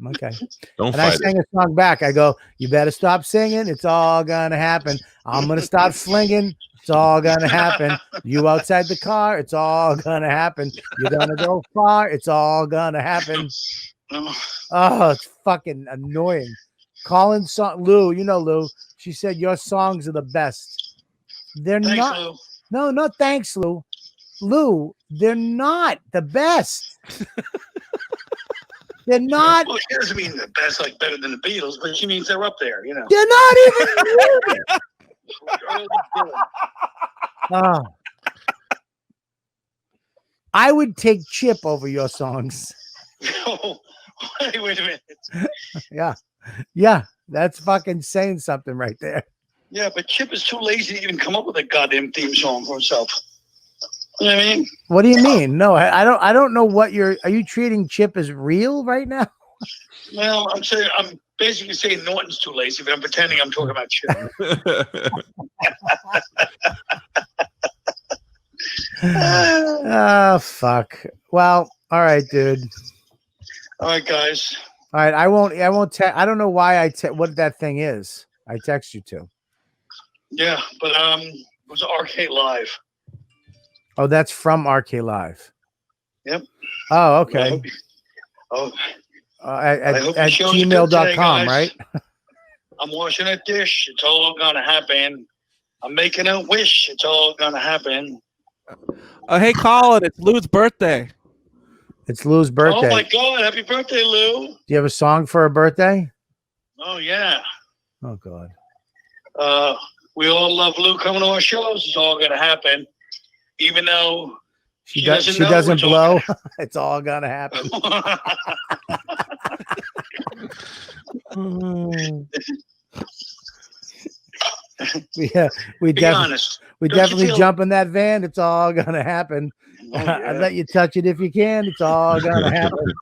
Okay. Don't and fight I sang a song back. I go, you better stop singing. It's all gonna happen. I'm gonna stop flinging. It's all gonna happen. You outside the car. It's all gonna happen. You're gonna go far. It's all gonna happen. Oh, it's fucking annoying. Colin's song, Lou. You know Lou. She said your songs are the best. They're Thanks, not. Lou. No, not thanks, Lou. Lou, they're not the best. They're not. Well, she doesn't mean the best, like better than the Beatles, but she means they're up there, They're not even. Oh. I would take Chip over your songs. Oh, wait a minute. Yeah, that's fucking saying something right there. Yeah, but Chip is too lazy to even come up with a goddamn theme song for himself. You know what I mean? What do you mean? No, I don't know what are you treating Chip as real right now? Well, I'm basically saying Norton's too lazy, but I'm pretending I'm talking about Chip. Oh fuck. Well, all right, dude. All right, guys. All right, I won't I don't know why what that thing is. I text you to. Yeah, but it was RK Live. Oh, that's from RK Live. Yep. Oh, okay. At gmail.com, right? I'm washing a dish. It's all gonna happen. I'm making a wish. It's all gonna happen. Hey, Colin, it's Lou's birthday. It's Lou's birthday. Oh my God! Happy birthday, Lou! Do you have a song for her birthday? Oh yeah. Oh God. We all love Lou coming to our shows. It's all gonna happen, even though she doesn't blow. It's all gonna happen. Yeah, we definitely jump in that van. It's all gonna happen. Oh, yeah. I'd let you touch it if you can. It's all gonna happen.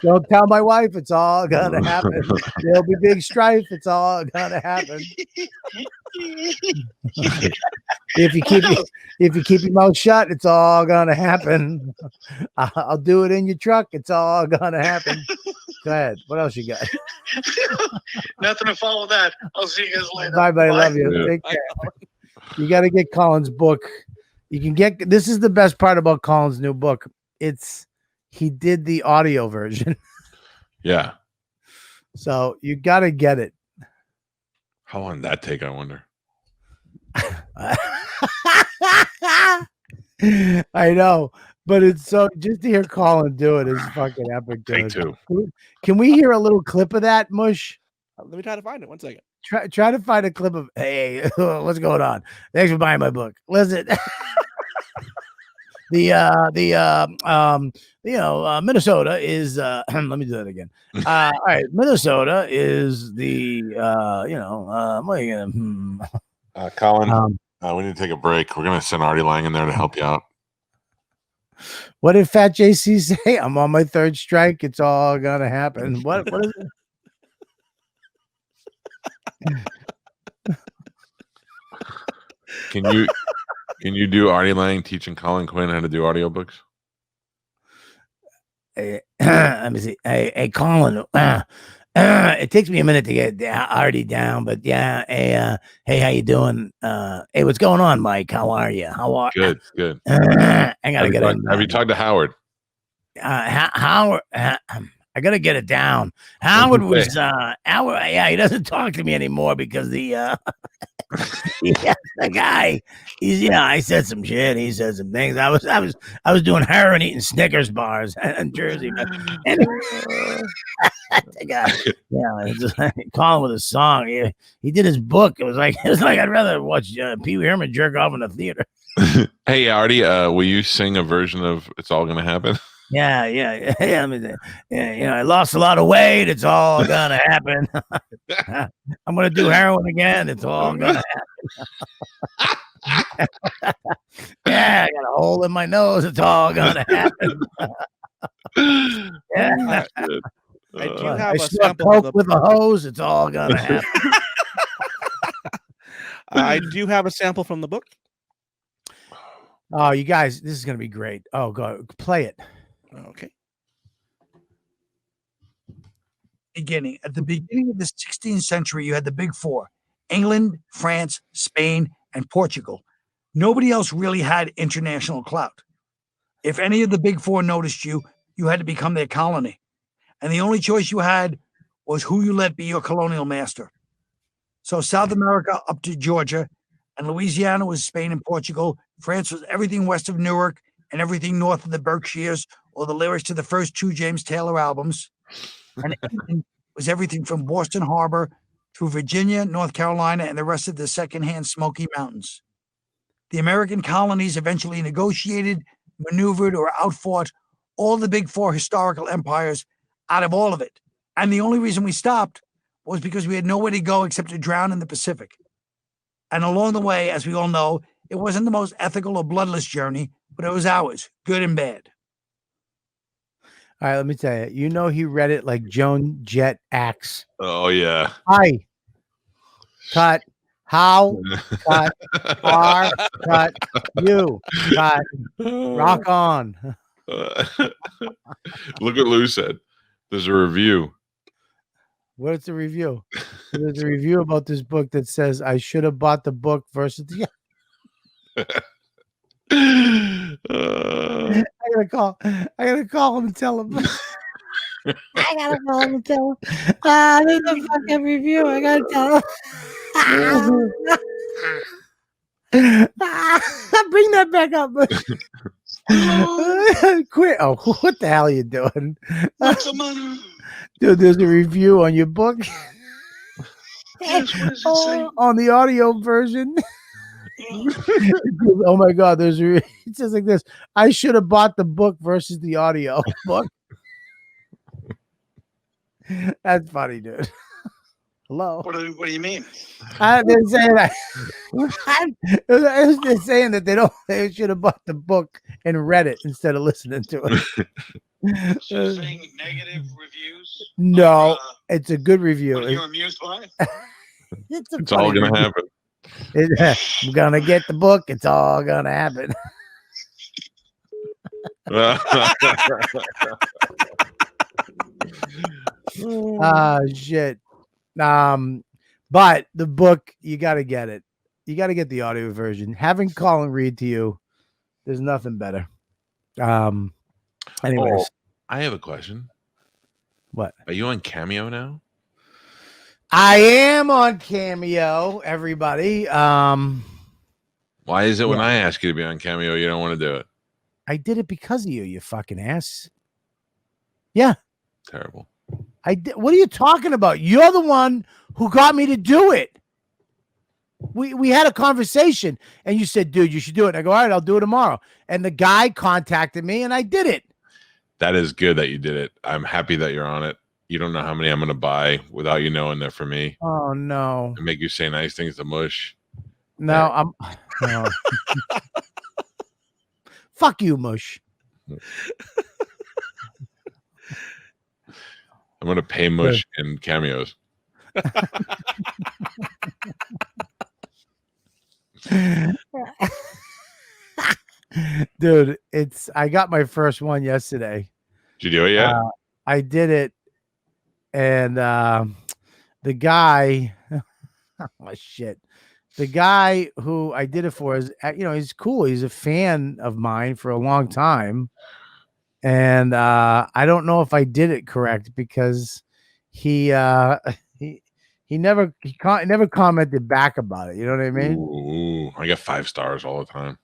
Don't tell my wife. It's all gonna happen. There'll be big strife. It's all gonna happen. If you keep your mouth shut, it's all gonna happen. I'll do it in your truck. It's all gonna happen. Go ahead. What else you got? Nothing to follow that. I'll see you guys later. Bye, buddy. Love you. Yeah. Take care. You got to get Colin's book. You can get. This is the best part about Colin's new book. He did the audio version. Yeah. So you got to get it. How long did that take? I wonder. I know, but it's so just to hear Colin do it is fucking epic, Take dude. two. Can we hear a little clip of that, Mush? Let me try to find it. 1 second. Try to find a clip of hey, what's going on? Thanks for buying my book. Listen. Minnesota is let me do that again. All right, Minnesota is the what are you gonna Colin, we need to take a break. We're gonna send Artie Lang in there to help you out. what did Fat JC say? I'm on my third strike. It's all gonna happen. What is it? Can you do Artie Lang teaching Colin Quinn how to do audiobooks? Let me see. Hey, Colin. It takes me a minute to get Artie down, but yeah. Hey, how you doing? Hey, what's going on, Mike? How are you? Good. I gotta get in. Have you talked to Howard? Howard. I gotta get it down. Howard was Howard. Yeah, he doesn't talk to me anymore because the guy. I said some shit. He said some things. I was doing heroin, eating Snickers bars in Jersey. But the guy, just Colin with a song. He did his book. It was like I'd rather watch Pee Wee Herman jerk off in the theater. Hey, Artie, will you sing a version of "It's All Gonna Happen"? Yeah. I mean, I lost a lot of weight. It's all gonna happen. I'm gonna do heroin again. It's all gonna happen. Yeah, I got a hole in my nose. It's all gonna happen. Yeah. I do have I a snort sample coke with a hose. It's all gonna happen. I do have a sample from the book. Oh, you guys, this is gonna be great. Oh, go play it. Okay. At the beginning of the 16th century, you had the big four: England, France, Spain, and Portugal. Nobody else really had international clout. If any of the big four noticed you, you had to become their colony. And the only choice you had was who you let be your colonial master. So South America up to Georgia, and Louisiana was Spain and Portugal. France was everything west of Newark and everything north of the Berkshires, or the lyrics to the first two James Taylor albums. And England was everything from Boston Harbor through Virginia, North Carolina, and the rest of the secondhand Smoky Mountains. The American colonies eventually negotiated, maneuvered, or outfought all the big four historical empires out of all of it. And the only reason we stopped was because we had nowhere to go except to drown in the Pacific. And along the way, as we all know, it wasn't the most ethical or bloodless journey, but it was ours, good and bad. All right, let me tell you. He read it like Joan Jett Axe. Oh yeah. Hi. Cut. How? Cut. Are. Cut. You. Cut. Rock on. Look what Lou said. There's a review. What's the review? There's a review about this book that says I should have bought the book versus the. I gotta call him and tell him. I gotta call him and tell him. There's a fucking review. I gotta tell him. Bring that back up. Quit. Oh, what the hell are you doing? What's the matter? Dude, there's a review on your book. Yes, what does it say? On the audio version. Oh my God, it says like this: I should have bought the book versus the audio book. That's funny, dude. Hello. What do you mean? I've been saying that. They're saying that they should have bought the book and read it instead of listening to it. So you're saying negative reviews? No, it's a good review. What, you're amused by it? It's all gonna happen. I'm gonna get the book. It's all gonna happen. Shit. But the book, you got to get it. You got to get the audio version. Having Colin read to you, there's nothing better. Anyways, I have a question. What? Are you on Cameo now? I am on Cameo, everybody. Why is it when Yeah. I ask you to be on Cameo, you don't want to do it? I did it because of you, you fucking ass. Yeah. Terrible. I did. What are you talking about? You're the one who got me to do it. We had a conversation and you said, dude, you should do it. And I go, all right, I'll do it tomorrow. And the guy contacted me and I did it. That is good that you did it. I'm happy that you're on it. You don't know how many I'm going to buy without you knowing they're for me. Oh, no. And make you say nice things to Mush. No, no. Fuck you, Mush. I'm going to pay Mush in cameos. Dude, I got my first one yesterday. Did you do it yet? I did it, and the guy, oh shit, the guy who I did it for is, he's cool. He's a fan of mine for a long time, and I don't know if I did it correct because he never commented back about it. You know what I mean? Ooh, I get 5 stars all the time.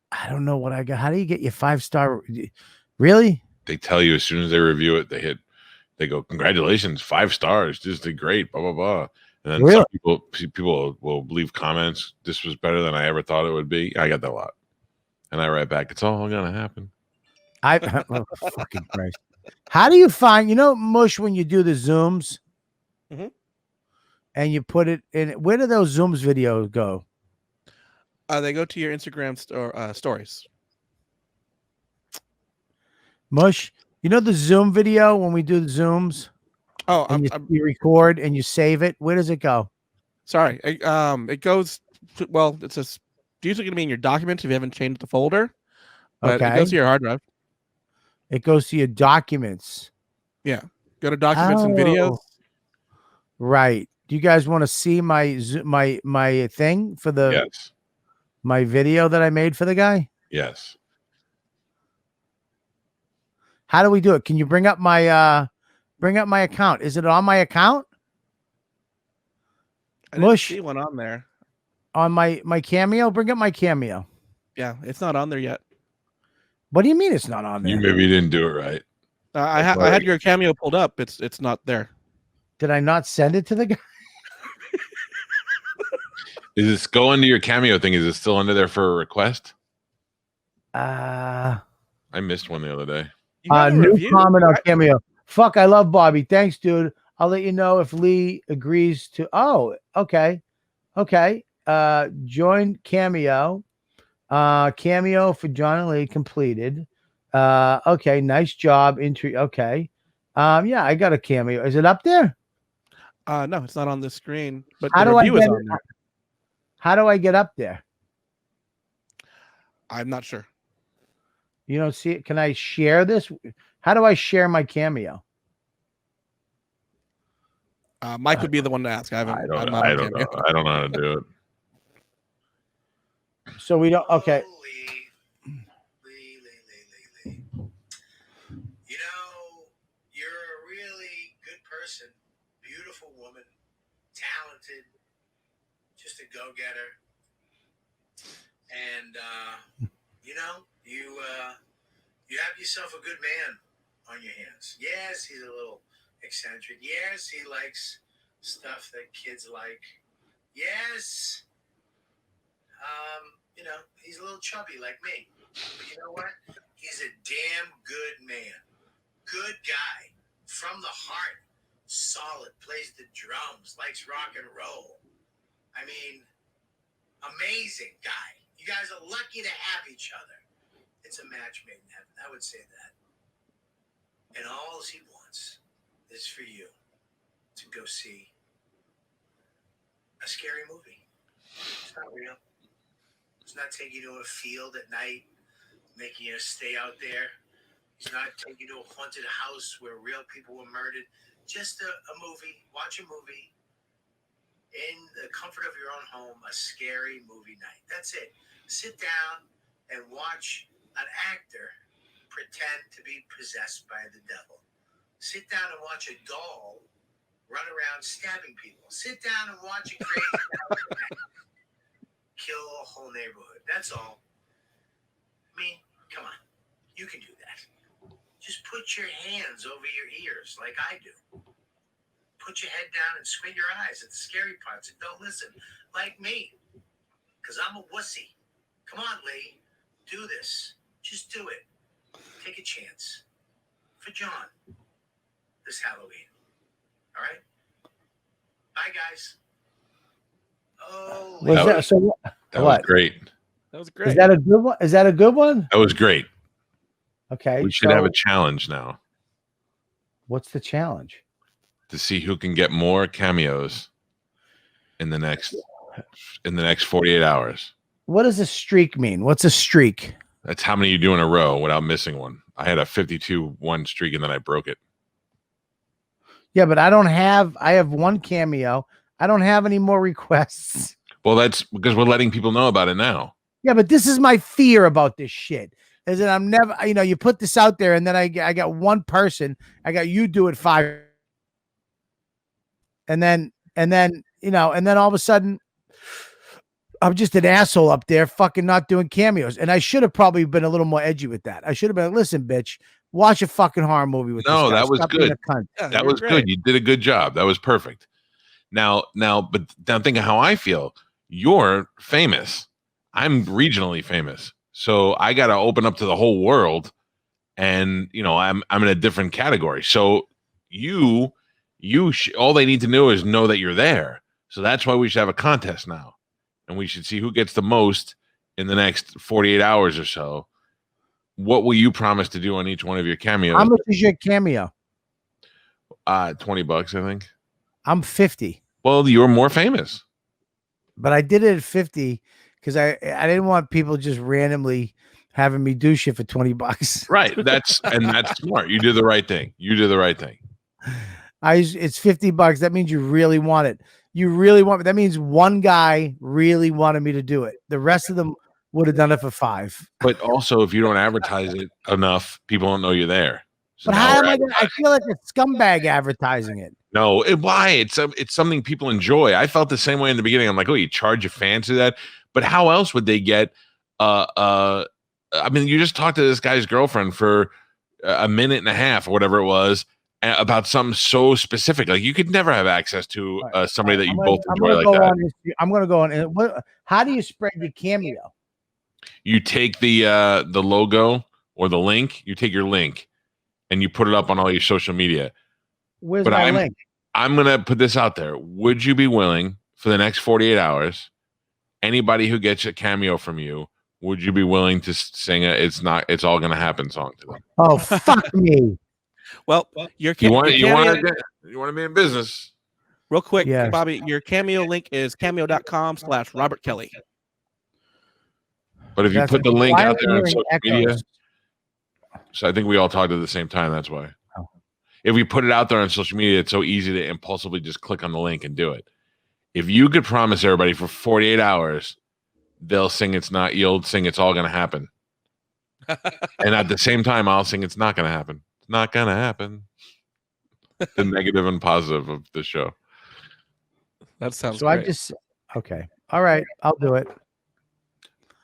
I don't know what I got. How do you get your 5-star? Really? They tell you as soon as they review it, they go, congratulations, 5 stars. This is great, blah, blah, blah. And then Really? some people will leave comments. This was better than I ever thought it would be. I got that a lot. And I write back, it's all going to happen. Oh, fucking Christ. How do you find, Mush, when you do the Zooms and you put it in, where do those Zooms videos go? They go to your Instagram stories. Mush, the Zoom video when we do the Zooms? Oh, and you record and you save it. Where does it go? Sorry. It goes it's usually going to be in your documents if you haven't changed the folder. But it goes to your hard drive. It goes to your documents. Yeah. Go to documents and videos. Right. Do you guys want to see my thing for my video that I made for the guy? Yes. How do we do it? Can you bring up my account? Is it on my account? I didn't see one on there. On my Cameo? Bring up my Cameo. Yeah, it's not on there yet. What do you mean it's not on there? You maybe didn't do it right. I had your Cameo pulled up. It's not there. Did I not send it to the guy? Is this go into your Cameo thing? Is it still under there for a request? I missed one the other day. New comment on Cameo. Fuck, I love Bobby. Thanks, dude. I'll let you know if Lee agrees to. Oh, okay. Join Cameo. Cameo for John and Lee completed. Okay, nice job. Okay. Yeah, I got a Cameo. Is it up there? No, it's not on the screen. But How the do I review is get on there. How do I get up there? I'm not sure. You don't see it? Can I share this? How do I share my Cameo? Mike would be the one to ask. I don't know. I don't know how to do it. So we don't. Okay. You're a really good person, beautiful woman, talented, just a go-getter, and you have yourself a good man on your hands. Yes, he's a little eccentric. Yes, he likes stuff that kids like. Yes, he's a little chubby like me. But you know what? He's a damn good man. Good guy. From the heart. Solid. Plays the drums. Likes rock and roll. I mean, amazing guy. You guys are lucky to have each other. It's a match made in heaven. I would say that. And all he wants is for you to go see a scary movie. It's not real. It's not taking you to a field at night, making you stay out there. He's not taking you to a haunted house where real people were murdered. Just a movie. Watch a movie in the comfort of your own home, a scary movie night. That's it. Sit down and watch an actor pretend to be possessed by the devil. Sit down and watch a doll run around stabbing people. Sit down and watch a crazy kill a whole neighborhood. That's all. I mean, come on. You can do that. Just put your hands over your ears like I do. Put your head down and squint your eyes at the scary parts and don't listen like me. Because I'm a wussy. Come on, Lee. Do this. Just do it. Take a chance. For John. This Halloween. All right? Bye, guys. Oh, Was that, so That what? was great. That was great. Is that a good one? Is that a good one? That was great. Okay. We should have a challenge now What's the challenge? to see who can get more cameos in the next 48 hours. What does a streak mean? What's a streak? That's how many you do in a row without missing one. I had a 52-1 streak and then I broke it. Yeah, but I have one cameo. I don't have any more requests. Well, that's because we're letting people know about it now. Yeah, but this is my fear about this shit. Is that I'm never, you put this out there and then I got one person. I got you do it 5. And then all of a sudden I'm just an asshole up there fucking not doing cameos. And I should have probably been a little more edgy with that. I should have been like, listen, bitch, watch a fucking horror movie with No, this guy. that was Stop being good. a cunt. Yeah, That was good. You did a good job. That was perfect. Now, but think of how I feel. You're famous. I'm regionally famous. So I got to open up to the whole world. And, I'm in a different category. So all they need to know is know that you're there. So that's why we should have a contest now. And we should see who gets the most in the next 48 hours or so. What will you promise to do on each one of your cameos? How much is your cameo? $20, I think. I'm 50. Well, you're more famous. But I did it at 50 because I didn't want people just randomly having me do shit for $20. Right. That's smart. You did the right thing. It's $50. That means you really want it. That means one guy really wanted me to do it. The rest of them would have done it for $5. But also, if you don't advertise it enough, people don't know you're there. So but how am I? I feel like a scumbag advertising it. No, why? It's something people enjoy. I felt the same way in the beginning. I'm like, oh, you charge your fans to that, but how else would they get? I mean, you just talked to this guy's girlfriend for a minute and a half or whatever it was about something so specific. Like you could never have access to somebody that you both enjoy like that. I'm going to go on. How do you spread your cameo? You take the logo or the link. You take your link and you put it up on all your social media. Where's my link? I'm going to put this out there. Would you be willing for the next 48 hours, anybody who gets a cameo from you, would you be willing to sing It's All Gonna Happen song to them? Oh, fuck me. Well, you want to be in business. Real quick, Yeah. Bobby, your cameo link is cameo.com/Robert Kelly. But if you That's put the like, link why out am I there on hearing social echoes? media, so I think we all talked at the same time. That's why. Oh. If we put it out there on social media, it's so easy to impulsively just click on the link and do it. If you could promise everybody for 48 hours, they'll sing you'll sing It's All Gonna Happen. And at the same time, I'll sing It's Not Gonna Happen. It's not gonna happen. The negative and positive of the show. That sounds So great. Okay. All right. I'll do it.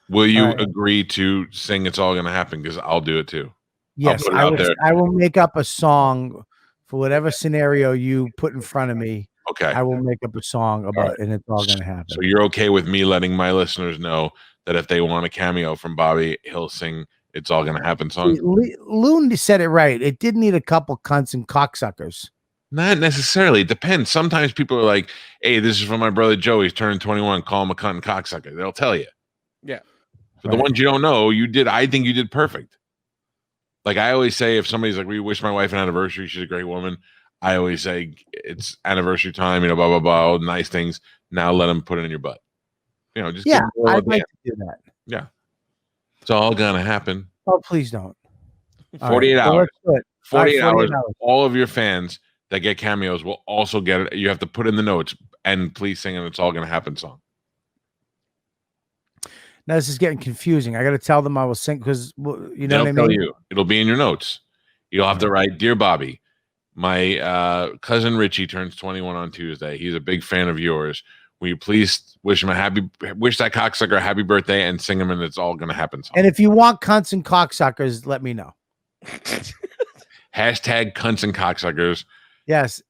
Will you All right. agree to sing It's All Gonna Happen? Because I'll do it too. Yes, put it out there. I will make up a song for whatever scenario you put in front of me. Okay. I will make up a song about it, and it's all going to happen. So you're okay with me letting my listeners know that if they want a cameo from Bobby, he'll sing It's All Gonna Happen song? Loon said it right. It did need a couple cunts and cocksuckers. Not necessarily. It depends. Sometimes people are like, hey, this is from my brother Joe. He's turning 21. Call him a cunt and cocksucker. They'll tell you. Yeah. For the ones you don't know, I think you did perfect. Like I always say, if somebody's like, we wish my wife an anniversary, she's a great woman. I always say it's anniversary time, blah, blah, blah, all nice things. Now let them put it in your butt. Just give them a little I'd like dance. to do that. Yeah. It's all going to happen. Oh, please don't. 48 All right, so hours. let's do it. 48 All right, hours. All of your fans that get cameos will also get it. You have to put in the notes and please sing an It's All Gonna Happen song. Now this is getting confusing. I got to tell them I will sing because you know They'll what I tell mean. you. It'll be in your notes. You'll have to write, Dear Bobby, my cousin Richie turns 21 on Tuesday. He's a big fan of yours. will you please wish that cocksucker a happy birthday and sing him and It's All Gonna Happen song. And if you want cunts and cocksuckers, let me know. Hashtag cunts and cocksuckers. Yes.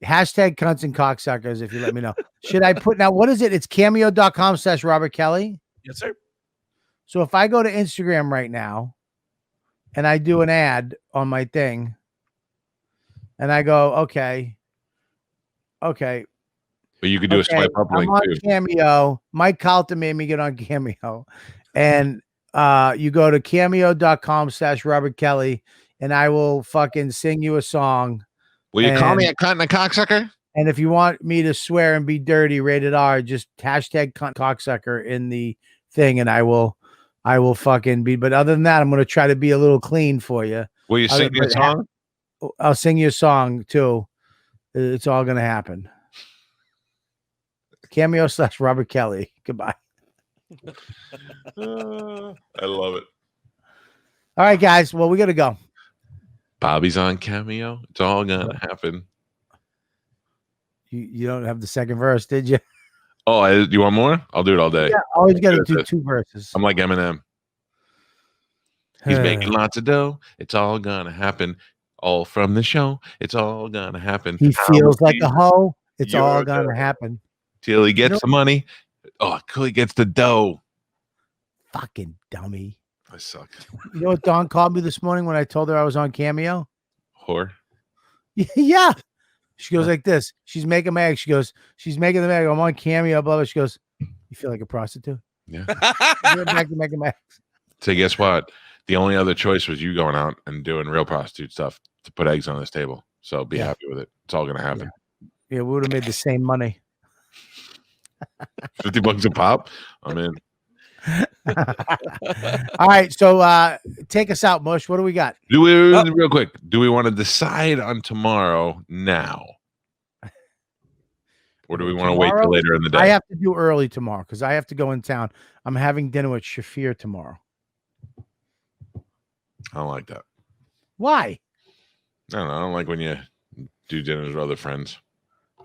Hashtag cunts and cocksuckers if you let me know. Should I put now? What is it? It's cameo.com/Robert Kelly. Yes, sir. So if I go to Instagram right now and I do an ad on my thing and I go, okay. But you could do a swipe up I'm link on too. Cameo. Mike Calta made me get on Cameo. And you go to cameo.com/Robert Kelly and I will fucking sing you a song. Will you call me a cunt and a cocksucker? And if you want me to swear and be dirty, rated R, just hashtag cunt cocksucker in the thing, and I will fucking be. But other than that, I'm going to try to be a little clean for you. Will you sing me a song? I'll sing you a song too. It's all going to happen. Cameo/Robert Kelly. Goodbye. I love it. All right, guys. Well, we got to go. Bobby's on Cameo. It's all gonna happen. You don't have the second verse, did you? Oh, you want more? I'll do it all day. Yeah, always got to do 2 verses. I'm like Eminem. He's making lots of dough. It's all gonna happen. All from the show. It's all gonna happen. He feels like a hoe. It's all gonna happen. Till he gets the money. Oh, till he gets the dough. Fucking dummy. I suck. You know what Dawn called me this morning when I told her I was on Cameo? Whore. Yeah. She goes like this. She's making my egg. She goes, she's making the egg. I'm on Cameo, blah, blah. She goes, you feel like a prostitute? Yeah. You're back to making my eggs. So guess what? The only other choice was you going out and doing real prostitute stuff to put eggs on this table. So be happy with it. It's all going to happen. Yeah, we would have made the same money. $50 a pop? I'm in. All right. So take us out, Mush. What do we got? Real quick, do we want to decide on tomorrow now? Or do we want to wait till later in the day? I have to do early tomorrow because I have to go in town. I'm having dinner with Shafir tomorrow. I don't like that. Why? I don't know. I don't like when you do dinners with other friends.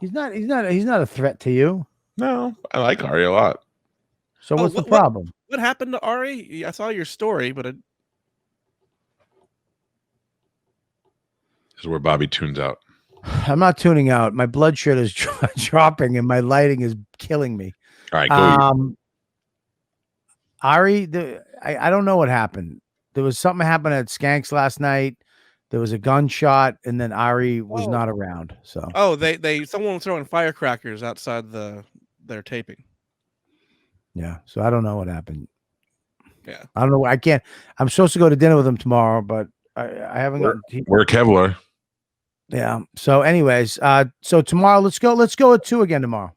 He's not a threat to you. No, I like Ari a lot. So what's the problem? What happened to Ari? I saw your story, but This is where Bobby tunes out. I'm not tuning out. My blood sugar is dropping and my lighting is killing me. All right, go. Ari, I don't know what happened. There was something happened at Skanks last night. There was a gunshot, and then Ari was not around. So someone was throwing firecrackers outside their taping. Yeah, so I don't know what happened. Yeah, I don't know. I can't. I'm supposed to go to dinner with him tomorrow, but I haven't. We're Kevlar. Yeah. So, anyways, so tomorrow, let's go at 2 again tomorrow.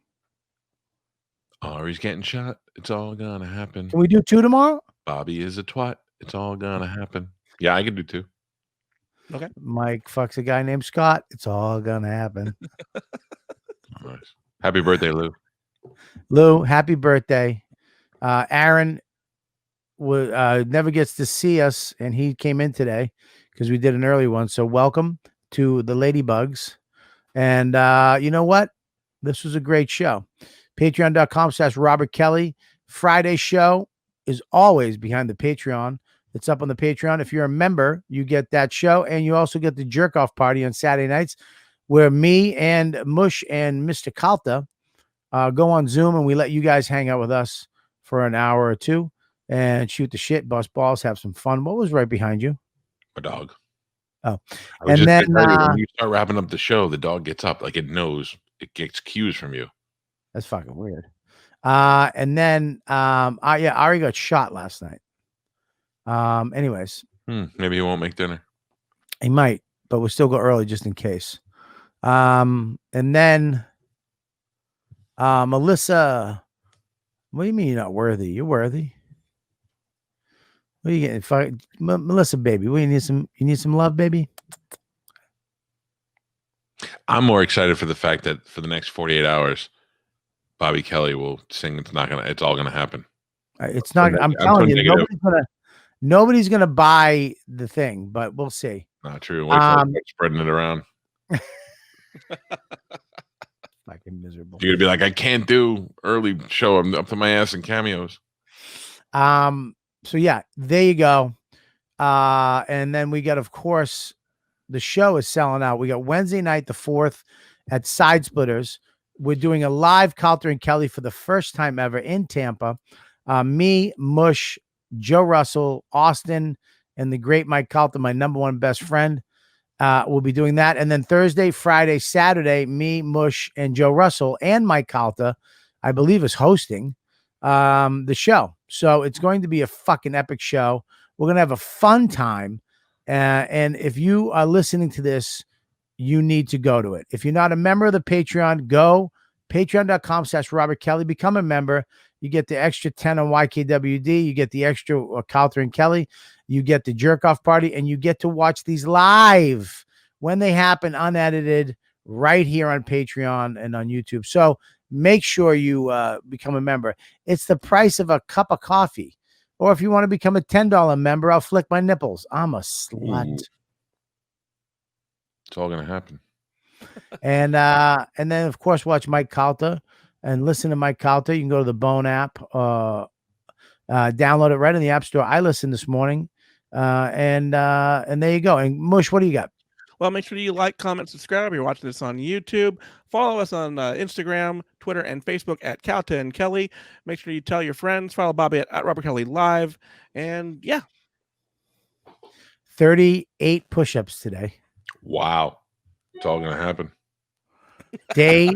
Ari's getting shot. It's all gonna happen. Can we do 2 tomorrow? Bobby is a twat. It's all gonna happen. Yeah, I can do 2. Okay. Mike fucks a guy named Scott. It's all gonna happen. Nice. Happy birthday, Lou. Lou, happy birthday. Aaron never gets to see us, and he came in today because we did an early one. So welcome to the Ladybugs. And you know what? This was a great show. Patreon.com/Robert Kelly. Friday show is always behind the Patreon. It's up on the Patreon. If you're a member, you get that show, and you also get the jerk off party on Saturday nights where me and Mush and Mr. Calta go on Zoom, and we let you guys hang out with us for an hour or 2 and shoot the shit, bust balls, have some fun. What was right behind you? My dog. Oh, and then when you start wrapping up the show, the dog gets up like it knows. It gets cues from you. That's fucking weird. And then Ari got shot last night. Anyways, maybe he won't make dinner. He might, but we'll still go early just in case. And then Melissa, what do you mean you're not worthy? You're worthy. What are you getting? Melissa, baby, what, you need some love, baby? I'm more excited for the fact that for the next 48 hours, Bobby Kelly will sing It's All Gonna Happen. It's not. I'm telling you, nobody's gonna buy the thing, but we'll see. Not true. Wait for spreading it around. Fucking miserable. You're gonna be like, I can't do early show. I'm up to my ass in cameos. So yeah, there you go. And then we got, of course, the show is selling out. We got Wednesday night, the 4th at Side Splitters. We're doing a live Calta and Kelly for the first time ever in Tampa. Me, Mush, Joe Russell, Austin, and the great Mike Calta, my number one best friend. We'll be doing that. And then Thursday, Friday, Saturday, me, Mush, and Joe Russell and Mike Calta, I believe, is hosting the show. So it's going to be a fucking epic show. We're going to have a fun time. And if you are listening to this, you need to go to it. If you're not a member of the Patreon, go patreon.com/Robert Kelly. Become a member. You get the extra 10 on YKWd. You get the extra Calta and Kelly. You get the jerk off party, and you get to watch these live when they happen, unedited, right here on Patreon and on YouTube. So make sure you become a member. It's the price of a cup of coffee. Or if you want to become a $10 member, I'll flick my nipples. I'm a slut. Ooh. It's all gonna happen. And then of course watch Mike Calta and listen to Mike Calta. You can go to the Bone app, download it right in the App Store. I listened this morning, and there you go. And Mush, what do you got? Well, make sure you like, comment, subscribe. You're watching this on YouTube. Follow us on Instagram, Twitter, and Facebook at Calta and Kelly. Make sure you tell your friends. Follow Bobby at Robert Kelly Live. And yeah. 38 push-ups today. Wow. It's all gonna happen. Day.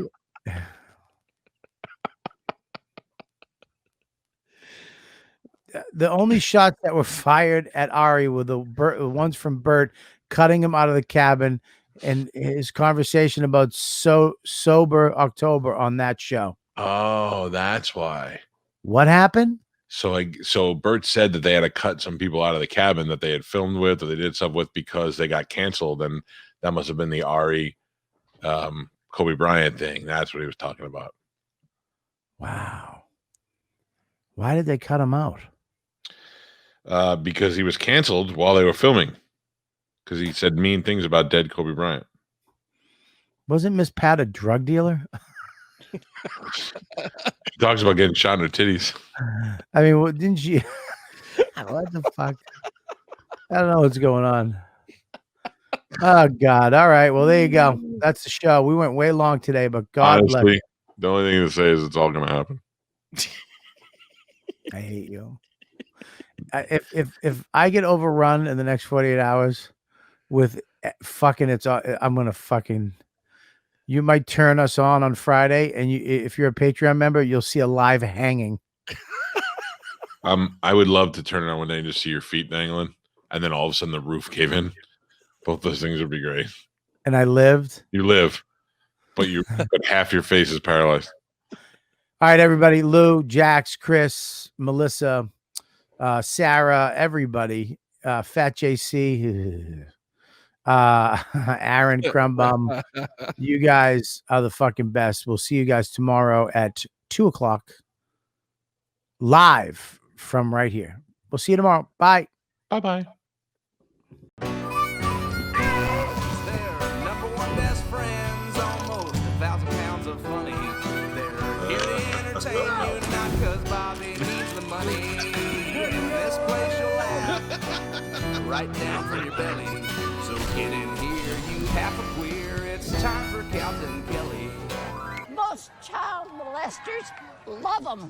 The only shots that were fired at Ari were the ones from Bert cutting him out of the cabin and his conversation about sober October on that show. Oh, that's why. What happened? So Bert said that they had to cut some people out of the cabin that they had filmed with or they did stuff with because they got canceled, and that must have been the Ari Kobe Bryant thing. That's what he was talking about. Wow. Why did they cut him out? Because he was canceled while they were filming. Because he said mean things about dead Kobe Bryant. Wasn't Miss Pat a drug dealer? She talks about getting shot in her titties. I mean, didn't she? What the fuck? I don't know what's going on. Oh, God. All right. Well, there you go. That's the show. We went way long today, but God bless you. The only thing to say is it's all going to happen. I hate you. If I get overrun in the next 48 hours with fucking I'm going to fucking... You might turn us on Friday, and if you're a Patreon member, you'll see a live hanging. I would love to turn it on one day and just see your feet dangling, and then all of a sudden the roof cave in. Both those things would be great. And I lived. You live, but half your face is paralyzed. All right, everybody. Lou, Jax, Chris, Melissa, Sarah, everybody. Fat JC. Aaron Crumbum, you guys are the fucking best. We'll see you guys tomorrow at 2:00 live from right here. We'll see you tomorrow. Bye. Bye. They're number one best friends, almost 1,000 pounds of funny. They're here to entertain you, not because Bobby needs the money. This place you'll laugh right down from your belly. So get in here, you half a queer. It's time for Calta and Kelly. Most child molesters love them.